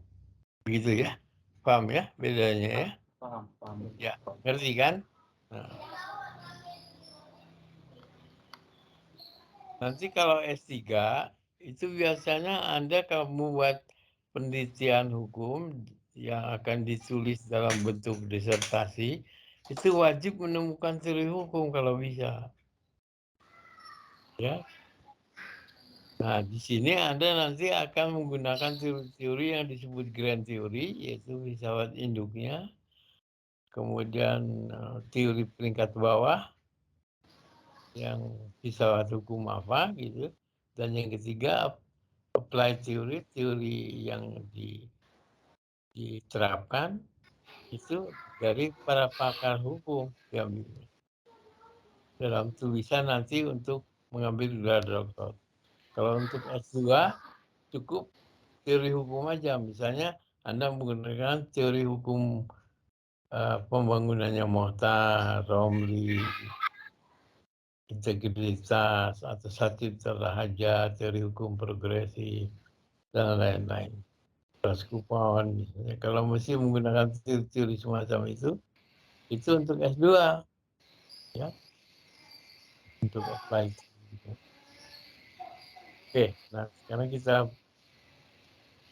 Begitu ya? Paham ya bedanya ya? Paham. Ya, ngerti kan? Nah. Nanti kalau S3 itu biasanya Anda kalau membuat penelitian hukum yang akan ditulis dalam bentuk disertasi, itu wajib menemukan teori hukum kalau bisa. Ya. Nah, di sini Anda nanti akan menggunakan teori yang disebut grand theory, yaitu filsafat induknya, kemudian teori peringkat bawah, yang filsafat hukum apa gitu, dan yang ketiga apply teori yang diterapkan itu dari para pakar hukum yang dalam tulisan nanti untuk mengambil gelar doktor. Kalau untuk S2 cukup teori hukum aja, misalnya Anda menggunakan teori hukum pembangunannya Mohtar, Romli, integritas atau sati terhaja, teori hukum progresif, dan lain-lain. Kelas kupon, misalnya. Kalau mesti menggunakan teori-teori semacam itu untuk S2, ya, untuk apply. Oke, nah sekarang kita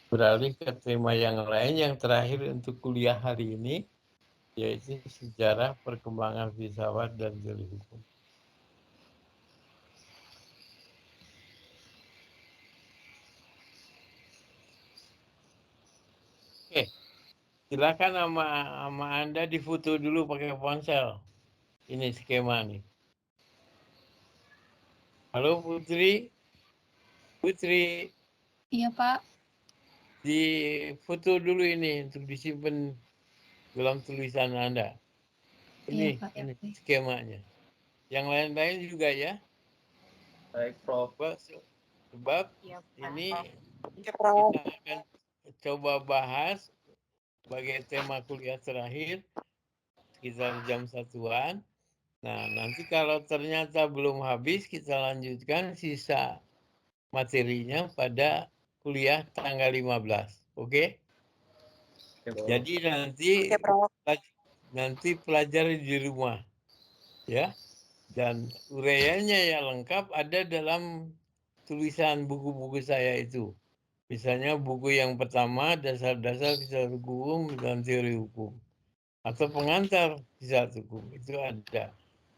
beralih ke tema yang lain yang terakhir untuk kuliah hari ini, yaitu sejarah perkembangan filsafat dan teori hukum. Oke, silakan sama Anda difoto dulu pakai ponsel. Ini skema nih. Halo Putri. Putri. Iya, Pak. Difoto dulu ini untuk disimpan dalam tulisan Anda. Ini, Iya, Pak. ini skemanya. Yang lain-lain juga ya. Baik, Prof. Sebab Iya, Pak. ini Oke, Prof. kita akan coba bahas sebagai tema kuliah terakhir sekitar jam 1-an. Nah, nanti kalau ternyata belum habis, kita lanjutkan sisa materinya pada kuliah tanggal 15. Oke? Jadi nanti pelajari di rumah. Ya. Dan uraiannya yang lengkap ada dalam tulisan buku-buku saya itu. Misalnya buku yang pertama, dasar-dasar filsafat hukum dan teori hukum. Atau pengantar filsafat hukum, itu ada.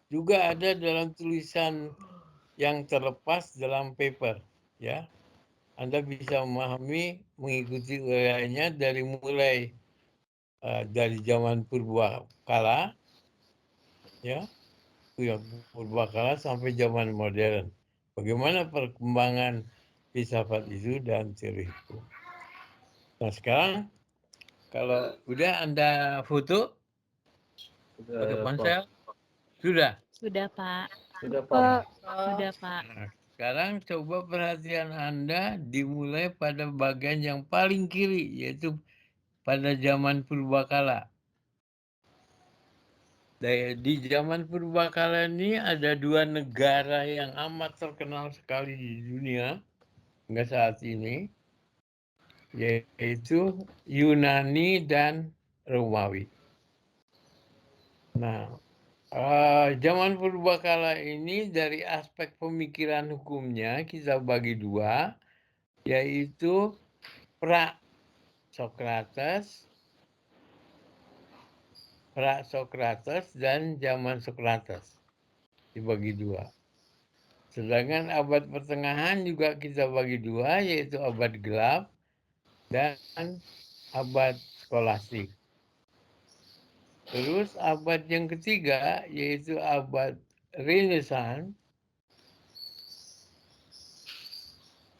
Juga ada dalam tulisan yang terlepas dalam paper. Ya, Anda bisa memahami, mengikuti uraiannya dari mulai dari zaman purbakala, ya, purbakala sampai zaman modern. Bagaimana perkembangan filsafat itu dan teori hukum. Nah sekarang kalau udah Anda foto pakai ponsel, sudah? Sudah, Pak. Sudah, Pak. Sudah, Pak. Nah, sekarang coba perhatian Anda dimulai pada bagian yang paling kiri, yaitu pada zaman purbakala. Di zaman purbakala ini ada dua negara yang amat terkenal sekali di dunia hingga saat ini, yaitu Yunani dan Romawi. Nah, zaman purbakala ini dari aspek pemikiran hukumnya kita bagi dua, yaitu pra-Sokrates dan zaman Sokrates. Dibagi dua. Sedangkan abad pertengahan juga kita bagi dua, yaitu abad gelap dan abad skolastik. Terus abad yang ketiga, yaitu abad Renaissance,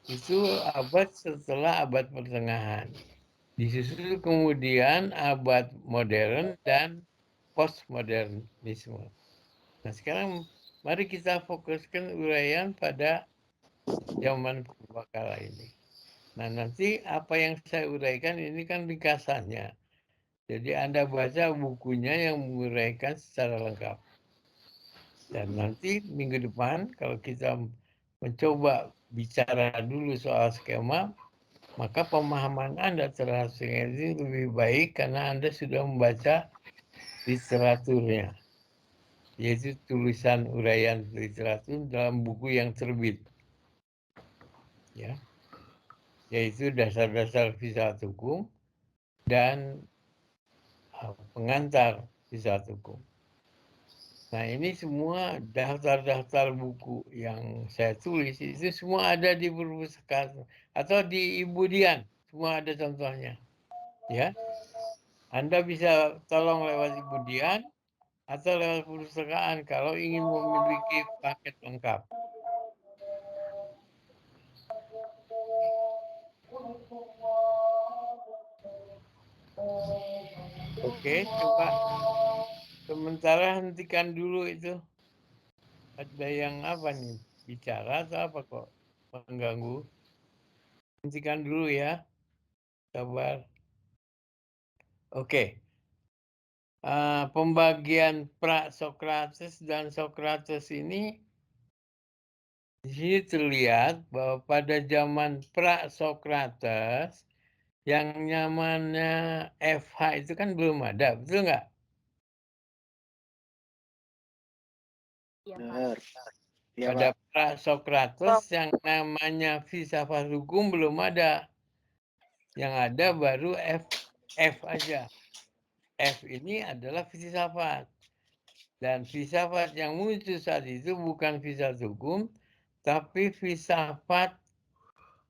itu abad setelah abad pertengahan. Disusul kemudian abad modern dan postmodernisme. Nah sekarang mari kita fokuskan uraian pada zaman purbakala ini. Nah nanti apa yang saya uraikan ini kan ringkasannya. Jadi Anda baca bukunya yang menguraikan secara lengkap. Dan nanti minggu depan kalau kita mencoba bicara dulu soal skema, maka pemahaman Anda terhadap skema ini lebih baik karena Anda sudah membaca literaturnya, yaitu tulisan uraian literatur dalam buku yang terbit, ya, yaitu dasar-dasar filsafat hukum dan pengantar filsafat hukum. Nah ini semua daftar-daftar buku yang saya tulis itu semua ada di perpustakaan atau di Ibu Dian, semua ada contohnya, ya. Anda bisa tolong lewat Ibu Dian atau lewat perpustakaan kalau ingin memiliki paket lengkap. Oke, coba sementara hentikan dulu itu. Ada yang apa nih? Bicara atau apa kok? Mengganggu. Hentikan dulu ya. Sabar. Oke. Pembagian pra-Sokrates dan Sokrates ini Di sini terlihat bahwa pada zaman pra-Sokrates yang namanya FH itu kan belum ada, betul nggak? Iya, Pak. Benar. Iya, Pada Pak. pra-Sokrates yang namanya filsafat hukum belum ada. Yang ada baru F aja. F ini adalah filsafat. Dan filsafat yang muncul saat itu bukan filsafat hukum, tapi filsafat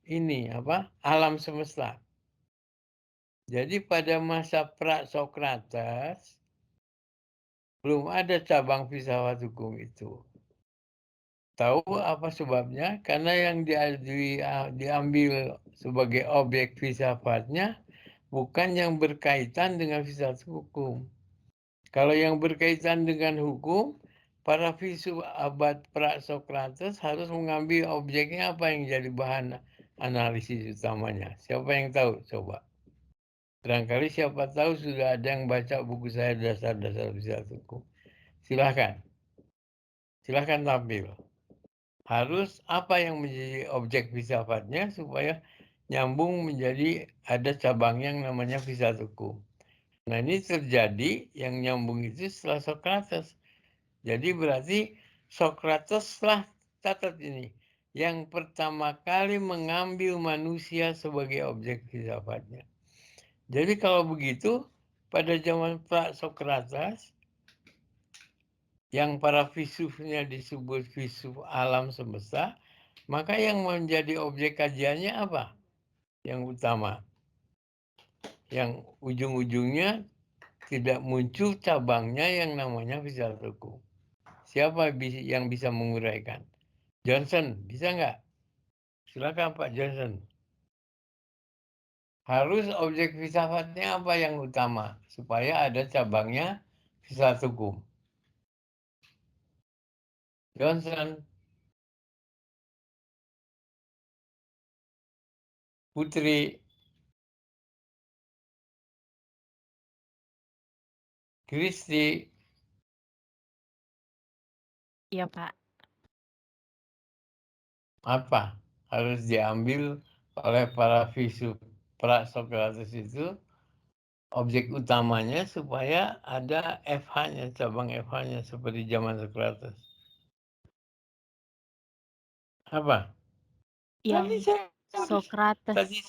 ini apa? Alam semesta. Jadi pada masa pra-Sokrates belum ada cabang filsafat hukum itu. Tahu apa sebabnya? Karena yang diambil sebagai objek filsafatnya bukan yang berkaitan dengan filsafat hukum. Kalau yang berkaitan dengan hukum, para filsuf abad pra-Sokrates harus mengambil objeknya apa yang jadi bahan analisis utamanya. Siapa yang tahu? Coba. Barangkali siapa tahu sudah ada yang baca buku saya dasar-dasar filsafat hukum. Silahkan. Silahkan tampil. Harus apa yang menjadi objek filsafatnya supaya nyambung menjadi ada cabang yang namanya filsafat hukum. Nah ini terjadi yang nyambung itu setelah Sokrates. Jadi berarti Sokrates lah catat ini. Yang pertama kali mengambil manusia sebagai objek filsafatnya. Jadi kalau begitu pada zaman pra-Sokrates yang para filsufnya disebut filsuf alam semesta, maka yang menjadi objek kajiannya apa? Yang utama. Yang ujung-ujungnya tidak muncul cabangnya yang namanya filsafat hukum. Siapa yang bisa menguraikan? Johnson, bisa nggak? Silakan Pak Johnson. Harus objek filsafatnya apa yang utama? Supaya ada cabangnya filsafat hukum. Johnson. Putri. Kristi. Iya, Pak. Apa harus diambil oleh para filsuf pra-Sokrates itu objek utamanya supaya ada FH-nya, cabang FH-nya seperti zaman Sokrates. Apa? Yang Sokrates.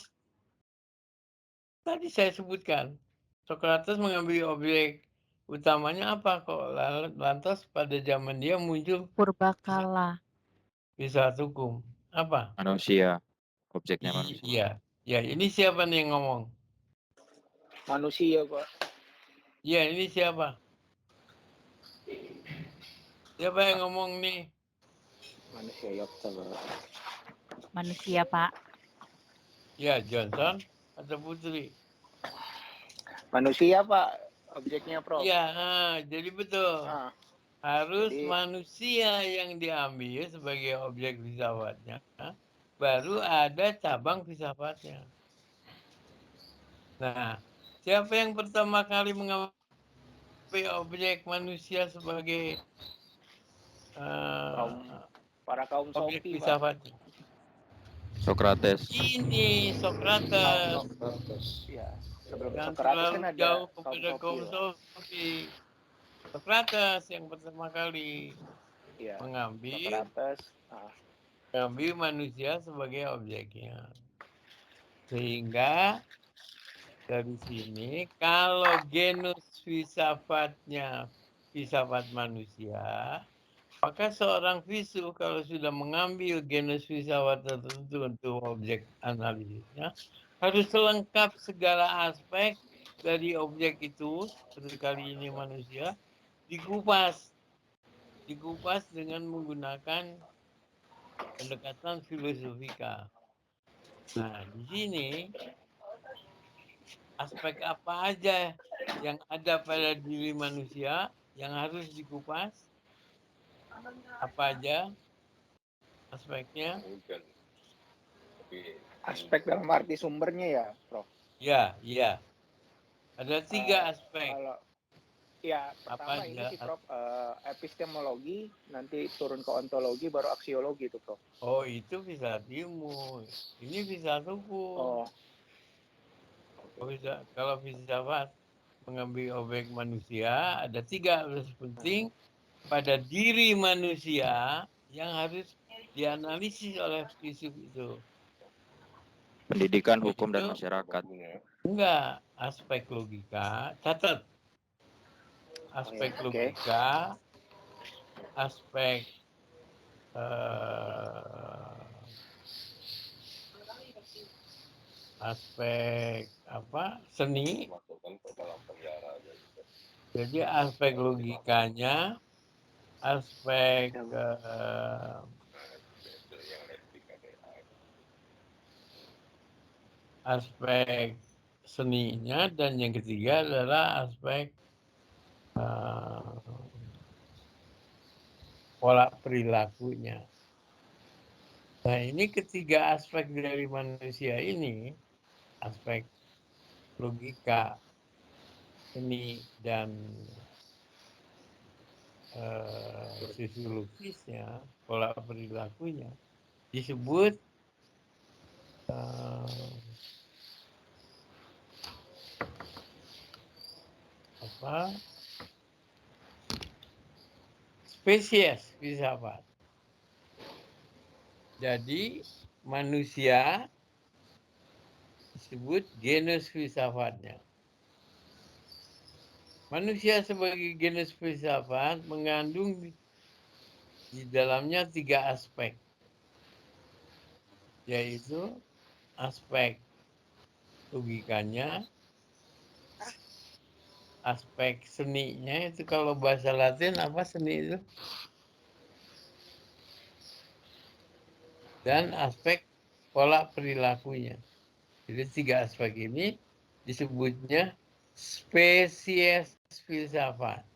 Tadi saya sebutkan. Sokrates mengambil objek utamanya apa kok lantas pada zaman dia muncul Purbakala. filsafat hukum. Apa? Manusia. Objeknya manusia. Iya. Ya, ini siapa nih yang ngomong? Manusia, Pak. Iya, ini siapa? Siapa yang ngomong nih? Manusia Yopta, Pak. Manusia, Pak. Ya, Johnson atau Putri? Manusia, Pak. Objeknya, Prof. Iya, jadi betul. Harus Jadi, manusia yang diambil sebagai objek filsafatnya. Baru ada cabang filsafatnya. Nah, siapa yang pertama kali mengambil objek manusia sebagai para kaum objek Sofi, filsafatnya? Sokrates. Ini Sokrates. Ya, sebelum Yang Sokrates terlalu kan ada jauh kepada kaum Sofi. Sokrates yang pertama kali mengambil manusia sebagai objeknya. Sehingga dari sini kalau genus filsafatnya filsafat manusia, maka seorang filsuf kalau sudah mengambil genus filsafat tertentu untuk objek analisisnya, harus lengkap segala aspek dari objek itu, seperti kali ini manusia, dikupas dengan menggunakan pendekatan filosofika. Nah, di sini aspek apa aja yang ada pada diri manusia yang harus dikupas? Apa aja aspeknya? Aspek dalam arti sumbernya ya, Prof? Ya. Ada 3 aspek. Ya, pertama ini sih Prof, epistemologi, nanti turun ke ontologi, baru aksiologi itu Prof. Oh, itu filsafat ilmu. Ini filsafat hukum. Oh. Kalau filsafat mengambil objek manusia, ada 3 penting pada diri manusia yang harus dianalisis oleh filsuf itu. Pendidikan, hukum, dan masyarakat. Enggak, aspek logika, catat. Aspek logika, aspek aspek apa? Seni. Jadi aspek logikanya, aspek aspek seninya, dan yang ketiga adalah aspek pola perilakunya. Nah, ini ketiga aspek dari manusia ini, aspek logika, seni, dan sosiologisnya, pola perilakunya, disebut spesies filsafat. Jadi manusia disebut genus filsafatnya. Manusia sebagai genus filsafat mengandung di dalamnya 3 aspek, yaitu aspek logikanya, aspek seninya, itu kalau bahasa Latin apa seni itu, dan aspek pola perilakunya. Jadi 3 aspek ini disebutnya spesies filsafat.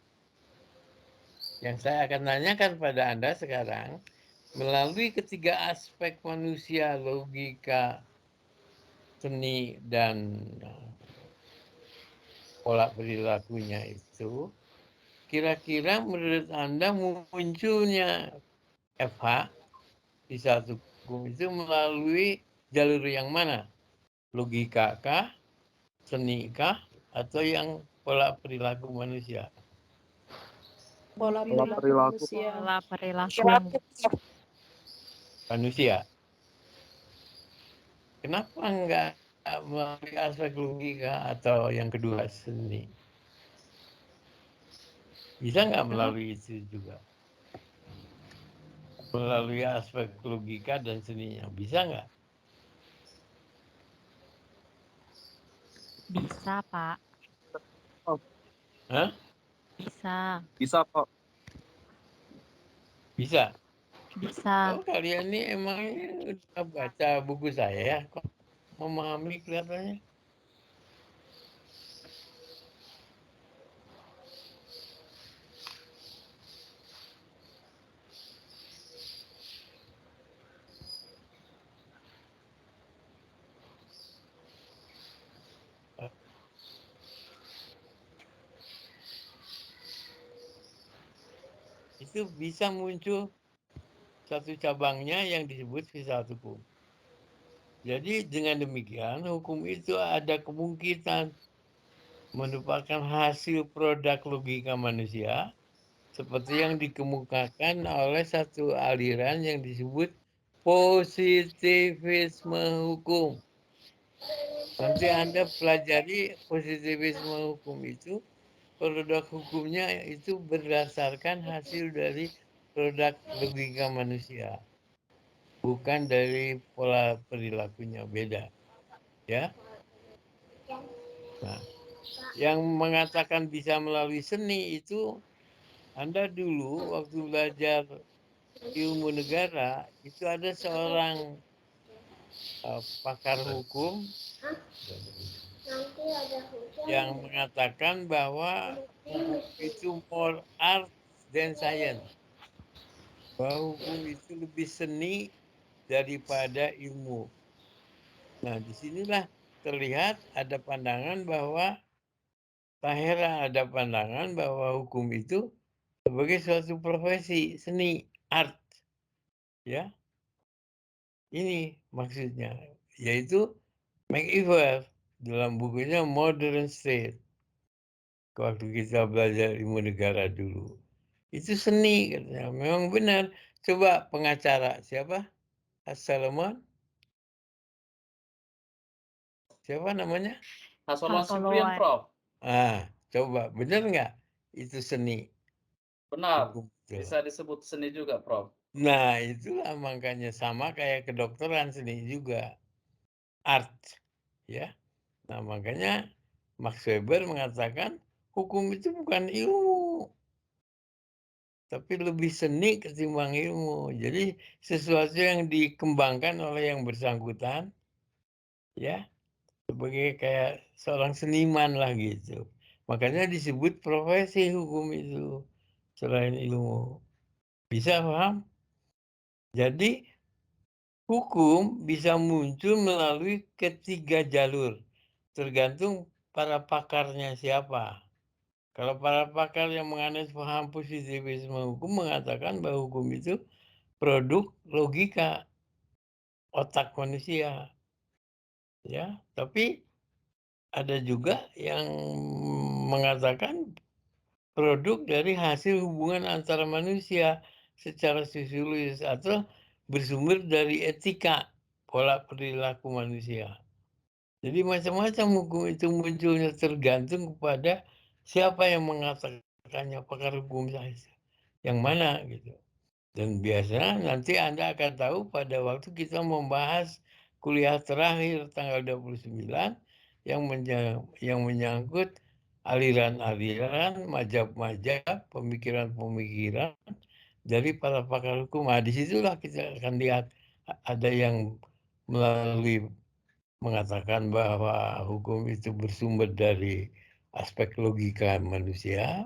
Yang saya akan tanyakan pada Anda sekarang, melalui ketiga aspek manusia, logika, seni, dan pola perilakunya itu, kira-kira menurut Anda munculnya FH di satu hukum itu melalui jalur yang mana? Logika kah, seni kah, atau yang pola perilaku manusia? Pola perilaku manusia. Pola perilaku Manusia. Kenapa enggak melalui aspek logika atau yang kedua seni? Bisa nggak melalui itu juga? Melalui aspek logika dan seninya. Bisa nggak? bisa, Pak. Hah? Bisa. Bisa, Pak. Bisa? Bisa. Oh, kalian ini emangnya udah baca buku saya ya? Kok memahami kelihatannya? Itu bisa muncul satu cabangnya yang disebut filsafat hukum. Jadi dengan demikian hukum itu ada kemungkinan merupakan hasil produk logika manusia seperti yang dikemukakan oleh satu aliran yang disebut positivisme hukum. Nanti Anda pelajari positivisme hukum itu, produk hukumnya itu berdasarkan hasil dari produk logika manusia, bukan dari pola perilakunya, beda, ya. Nah, yang mengatakan bisa melalui seni itu, Anda dulu waktu belajar ilmu negara itu ada seorang pakar hukum yang mengatakan bahwa hukum itu more art than science. Bahwa hukum itu lebih seni daripada ilmu. Nah, disinilah terlihat ada pandangan bahwa tak heran ada pandangan bahwa hukum itu sebagai suatu profesi, seni, art. Ya, ini maksudnya, yaitu McIver dalam bukunya Modern State. Waktu kita belajar ilmu negara dulu. Itu seni katanya. Memang benar. Coba pengacara siapa? Salomon? Siapa namanya? Hasolwan Cyprian, Prof. Coba benar nggak itu seni? Benar. Hukum itu. Bisa disebut seni juga, Prof. Nah, itulah makanya sama kayak kedokteran, seni juga. Art. Ya. Nah, makanya Max Weber mengatakan hukum itu bukan ilmu, tapi lebih seni ketimbang ilmu. Jadi sesuatu yang dikembangkan oleh yang bersangkutan, ya, sebagai kayak seorang seniman lah gitu. Makanya disebut profesi hukum itu selain ilmu. Bisa paham? Jadi hukum bisa muncul melalui ketiga jalur, tergantung para pakarnya siapa. Kalau para pakar yang menganut paham positivisme hukum mengatakan bahwa hukum itu produk logika otak manusia, ya. Tapi ada juga yang mengatakan produk dari hasil hubungan antara manusia secara sosiologis atau bersumber dari etika pola perilaku manusia. Jadi macam-macam hukum itu munculnya tergantung kepada siapa yang mengatakannya, pakar hukum saja. Yang mana gitu. Dan biasanya nanti Anda akan tahu pada waktu kita membahas kuliah terakhir tanggal 29 yang menyangkut aliran-aliran, mazhab-mazhab, pemikiran-pemikiran dari para pakar hukum. Nah, disitulah kita akan lihat ada yang melalui mengatakan bahwa hukum itu bersumber dari aspek logika manusia,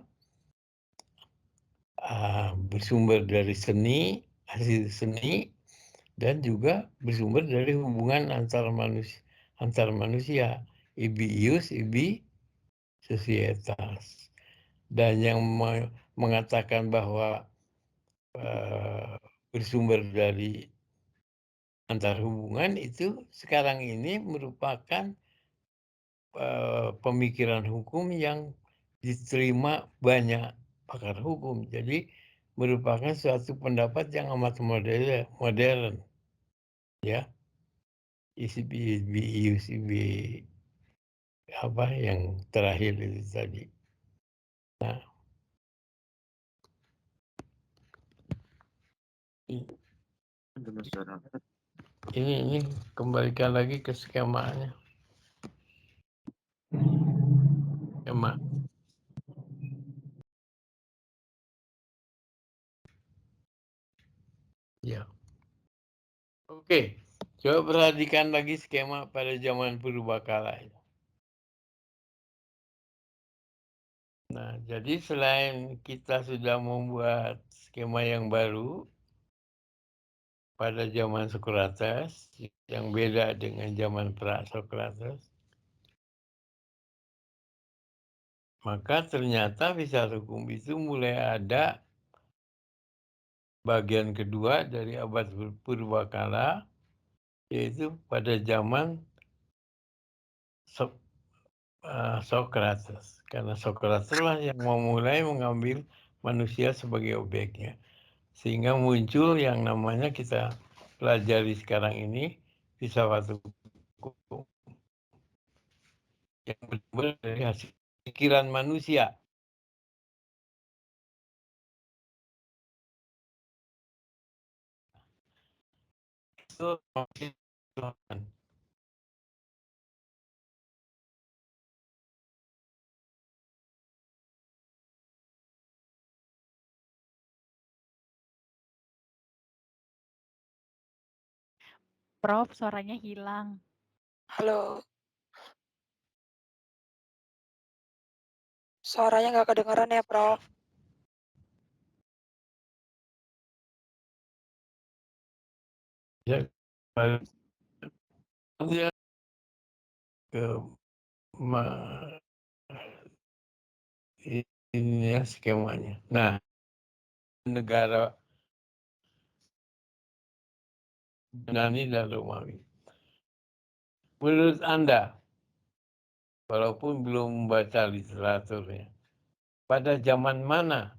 bersumber dari seni, hasil seni, dan juga bersumber dari hubungan antar manusia, ibi ius, ibi societas. Dan yang mengatakan bahwa bersumber dari antar hubungan itu sekarang ini merupakan pemikiran hukum yang diterima banyak pakar hukum. Jadi merupakan suatu pendapat yang amat modern. Ya. UCB apa yang terakhir itu tadi. Nah, ini kembalikan lagi ke skemanya. Skema. Ya. Oke, coba perhatikan lagi skema pada zaman purbakala. Nah, jadi selain kita sudah membuat skema yang baru pada zaman Socrates, yang beda dengan zaman pra-Socrates, maka ternyata filsafat hukum itu mulai ada bagian kedua dari abad purbakala, yaitu pada zaman Socrates. Karena Socrates lah yang memulai mengambil manusia sebagai objeknya. Sehingga muncul yang namanya kita pelajari sekarang ini, filsafat hukum. Yang bersumber dari hasil pikiran manusia. Itu Prof, suaranya hilang. Halo. Suaranya nggak kedengaran ya, Prof. Ya, ke ini ya skemanya. Nah, negara Yunani dan Romawi. Menurut Anda, walaupun belum membaca literaturnya, pada zaman mana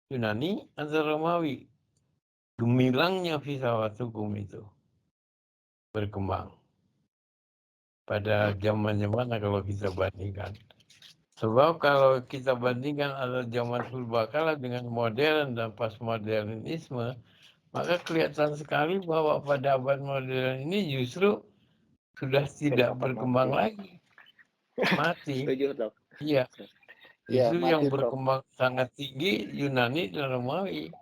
Yunani atau Romawi gemilangnya filsafat hukum itu berkembang? Pada zamannya mana kalau kita bandingkan? Sebab kalau kita bandingkan ada zaman purbakala dengan modern dan postmodernisme, maka kelihatan sekali bahwa pada abad modern ini justru sudah tidak berkembang lagi. Mati. Setuju, Prof. Iya. Ya, Justru mati, yang Prof. berkembang sangat tinggi Yunani dan Romawi.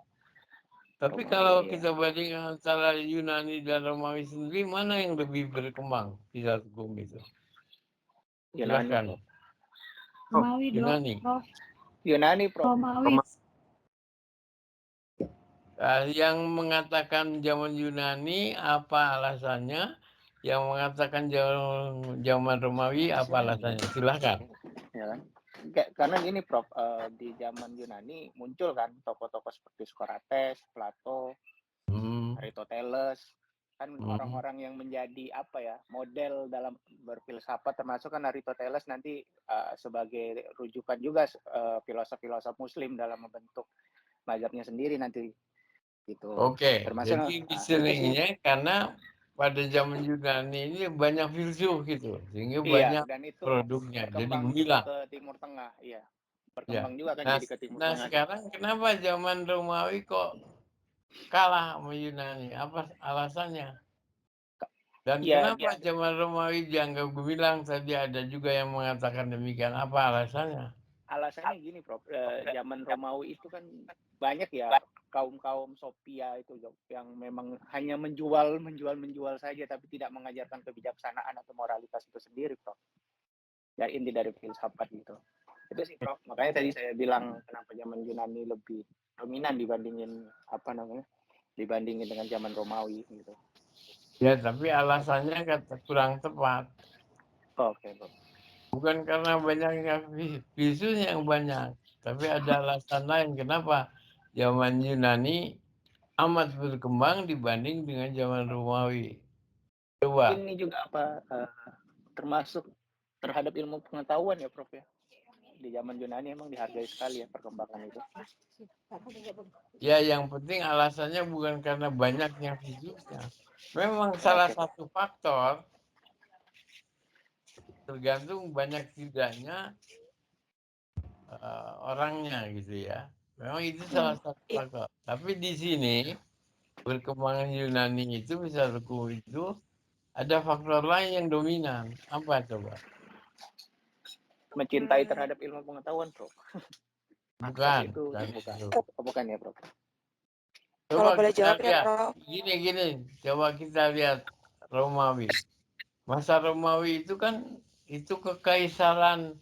Tapi Romawi, kalau ya. kita bandingkan antara Yunani dan Romawi sendiri, mana yang lebih berkembang di satu hukum itu? Yunani, Silahkan. Prof. Romawi, Dok. Yunani. Prof. Yunani, Prof. Romawi. Yang mengatakan zaman Yunani apa alasannya? Yang mengatakan zaman Romawi apa alasannya? Silahkan. Ya kan? Karena gini, Prof, di zaman Yunani muncul kan tokoh-tokoh seperti Socrates, Plato, Aristoteles, kan orang-orang yang menjadi apa ya model dalam berfilsafat, termasuk kan Aristoteles nanti sebagai rujukan juga filosof-filosof Muslim dalam membentuk mazhabnya sendiri nanti gitu. Oke, Termasuk jadi diseringnya karena pada zaman Yunani ini banyak filsuf gitu, sehingga banyak dan itu produknya, jadi berkembang juga gemilang. ke Timur Tengah, iya. Ya. Berkembang juga kan Nah, jadi ke Timur nah Tengah. sekarang kenapa zaman Romawi kok kalah sama Yunani? Apa alasannya? Dan Ya, kenapa zaman Romawi dianggap gemilang? Tadi ada juga yang mengatakan demikian. Apa alasannya? Alasannya gini, Prof. Zaman Romawi itu kan banyak ya kaum Sophia itu yang memang hanya menjual saja, tapi tidak mengajarkan kebijaksanaan atau moralitas itu sendiri, Prof. Ya, inti dari filsafat gitu. Itu sih, Prof. Makanya tadi saya bilang kenapa zaman Yunani lebih dominan dibandingin dengan zaman Romawi gitu. Ya, tapi alasannya kurang tepat. Oke, Prof. Bukan karena banyaknya filsuf yang banyak, tapi ada alasan lain kenapa zaman Yunani amat berkembang dibanding dengan zaman Romawi. Coba. Ini juga termasuk terhadap ilmu pengetahuan ya, Prof ya. Di zaman Yunani emang dihargai sekali ya perkembangan itu. Ya, yang penting alasannya bukan karena banyaknya filsufnya. Memang salah satu faktor tergantung banyak tidaknya orangnya gitu ya. Memang itu salah satu faktor. Tapi di sini perkembangan Yunani itu bisa hukum itu ada faktor lain yang dominan. Apa coba? Mencintai terhadap ilmu pengetahuan, Prof. Bukan. Bukan ya, Prof. Coba kita lihat. Gini. Coba kita lihat Romawi. Masa Romawi itu kan itu kekaisaran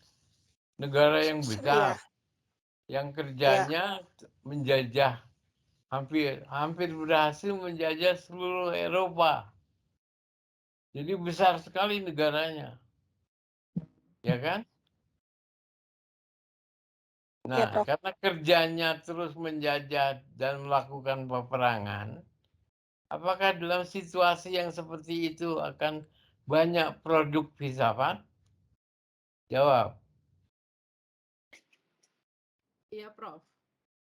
negara yang besar. Yang kerjanya menjajah hampir berhasil menjajah seluruh Eropa. Jadi besar sekali negaranya. Ya kan? Nah, karena kerjanya terus menjajah dan melakukan peperangan, apakah dalam situasi yang seperti itu akan banyak produk filsafat? Jawab. Iya, Prof.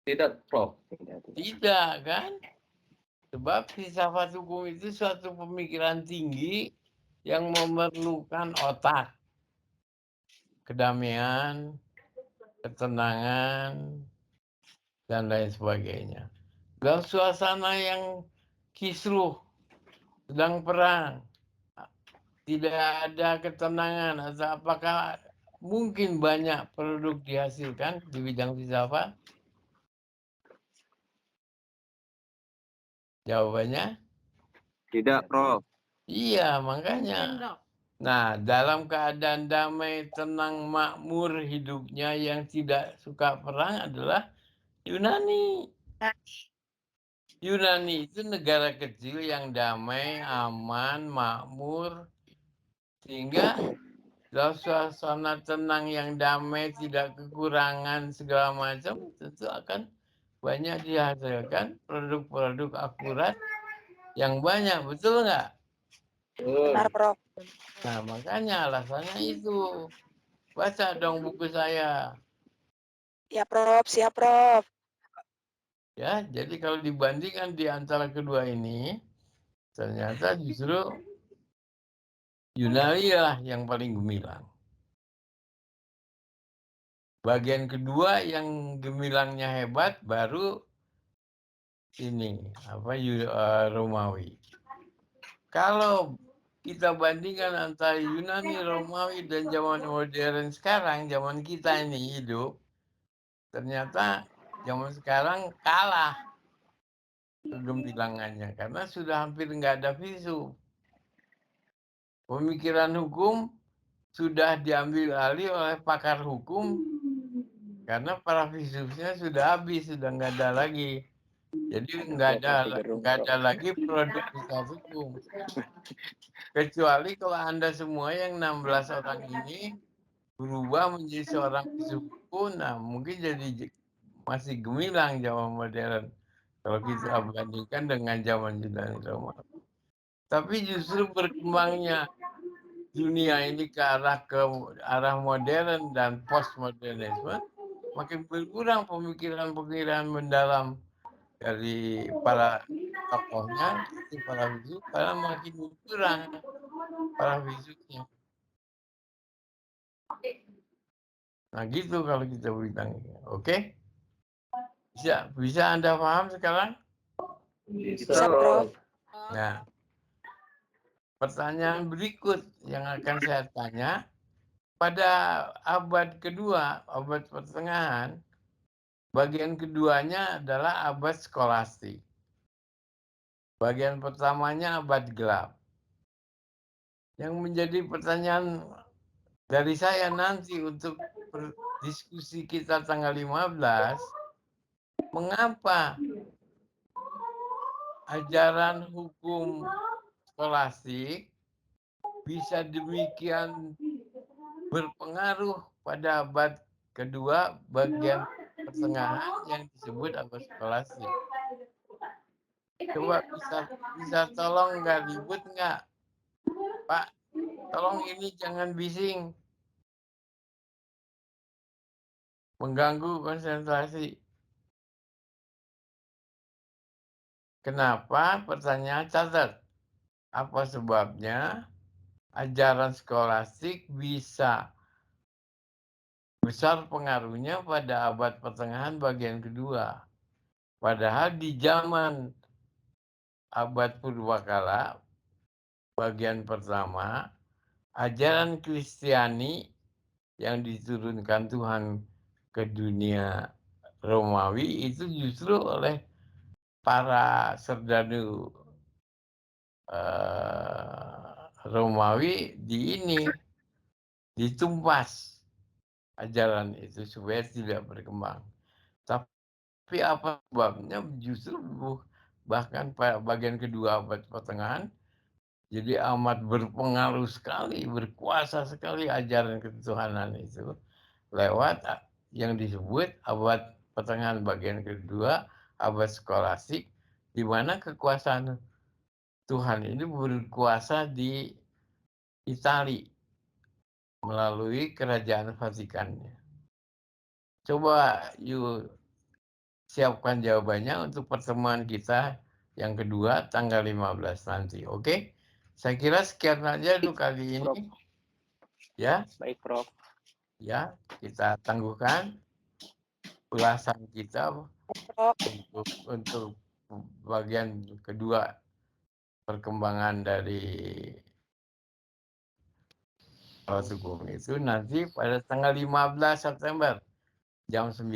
Tidak, Prof. Tidak, kan? Sebab filsafat hukum itu suatu pemikiran tinggi yang memerlukan otak, kedamaian, ketenangan, dan lain sebagainya. Dalam suasana yang kisruh, sedang perang, tidak ada ketenangan, atau apakah mungkin banyak produk dihasilkan di bidang filsafat? Jawabannya? Tidak, Prof. Iya, makanya. Nah, dalam keadaan damai, tenang, makmur hidupnya yang tidak suka perang adalah Yunani. Yunani itu negara kecil yang damai, aman, makmur, sehingga suasana tenang yang damai, tidak kekurangan segala macam, tentu akan banyak dihasilkan produk-produk akurat yang banyak, betul nggak? Benar, Prof. Nah, makanya alasannya itu. Baca dong buku saya. Ya, Prof. Siap, Prof. Ya, jadi kalau dibandingkan di antara kedua ini, ternyata justru Yunani lah yang paling gemilang. Bagian kedua yang gemilangnya hebat baru ini Romawi. Kalau kita bandingkan antara Yunani, Romawi dan zaman modern sekarang, zaman kita ini hidup, ternyata zaman sekarang kalah kegemilangannya karena sudah hampir nggak ada filsuf. Pemikiran hukum sudah diambil alih oleh pakar hukum karena para filsufnya sudah habis, sudah nggak ada lagi. Jadi nggak ada lagi produktivitas hukum. Kecuali kalau Anda semua yang 16 orang ini berubah menjadi seorang filsuf hukum, nah mungkin jadi masih gemilang zaman modern kalau kita bandingkan dengan zaman Yunani Romawi. Tapi justru berkembangnya dunia ini ke arah modern dan postmodernisme, makin berkurang pemikiran-pemikiran mendalam dari para tokohnya, para filsuf, karena makin berkurang para filsufnya. Nah gitu kalau kita bilang, oke? Bisa Anda paham sekarang? Bisa, Prof. Nah, pertanyaan berikut yang akan saya tanya, pada abad kedua, abad pertengahan, bagian keduanya adalah abad skolastik. Bagian pertamanya abad gelap. Yang menjadi pertanyaan dari saya nanti untuk diskusi kita tanggal 15, mengapa ajaran hukum skolastik bisa demikian berpengaruh pada abad kedua bagian pertengahan yang disebut abad skolastik. Coba bisa tolong nggak ribut nggak? Pak, tolong ini jangan bising. Mengganggu konsentrasi. Kenapa? Pertanyaan catat. Apa sebabnya ajaran skolastik bisa besar pengaruhnya pada abad pertengahan bagian kedua? Padahal di zaman abad purbakala bagian pertama, ajaran Kristiani yang diturunkan Tuhan ke dunia Romawi itu justru oleh para serdadu Romawi ditumpas ajaran itu supaya tidak berkembang. Tapi apa sebabnya justru bahkan pada bagian kedua abad pertengahan jadi amat berpengaruh sekali, berkuasa sekali ajaran ketuhanan itu lewat yang disebut abad pertengahan bagian kedua, abad skolastik, di mana kekuasaan Tuhan ini berkuasa di Italia melalui kerajaan Vatikannya. Coba yuk siapkan jawabannya untuk pertemuan kita yang kedua tanggal 15 nanti, oke? Saya kira sekian aja dulu kali ini. Ya. Baik, Prof. Ya, kita tangguhkan ulasan kita untuk bagian kedua perkembangan dari hukum itu nanti pada tanggal 15 September jam 9.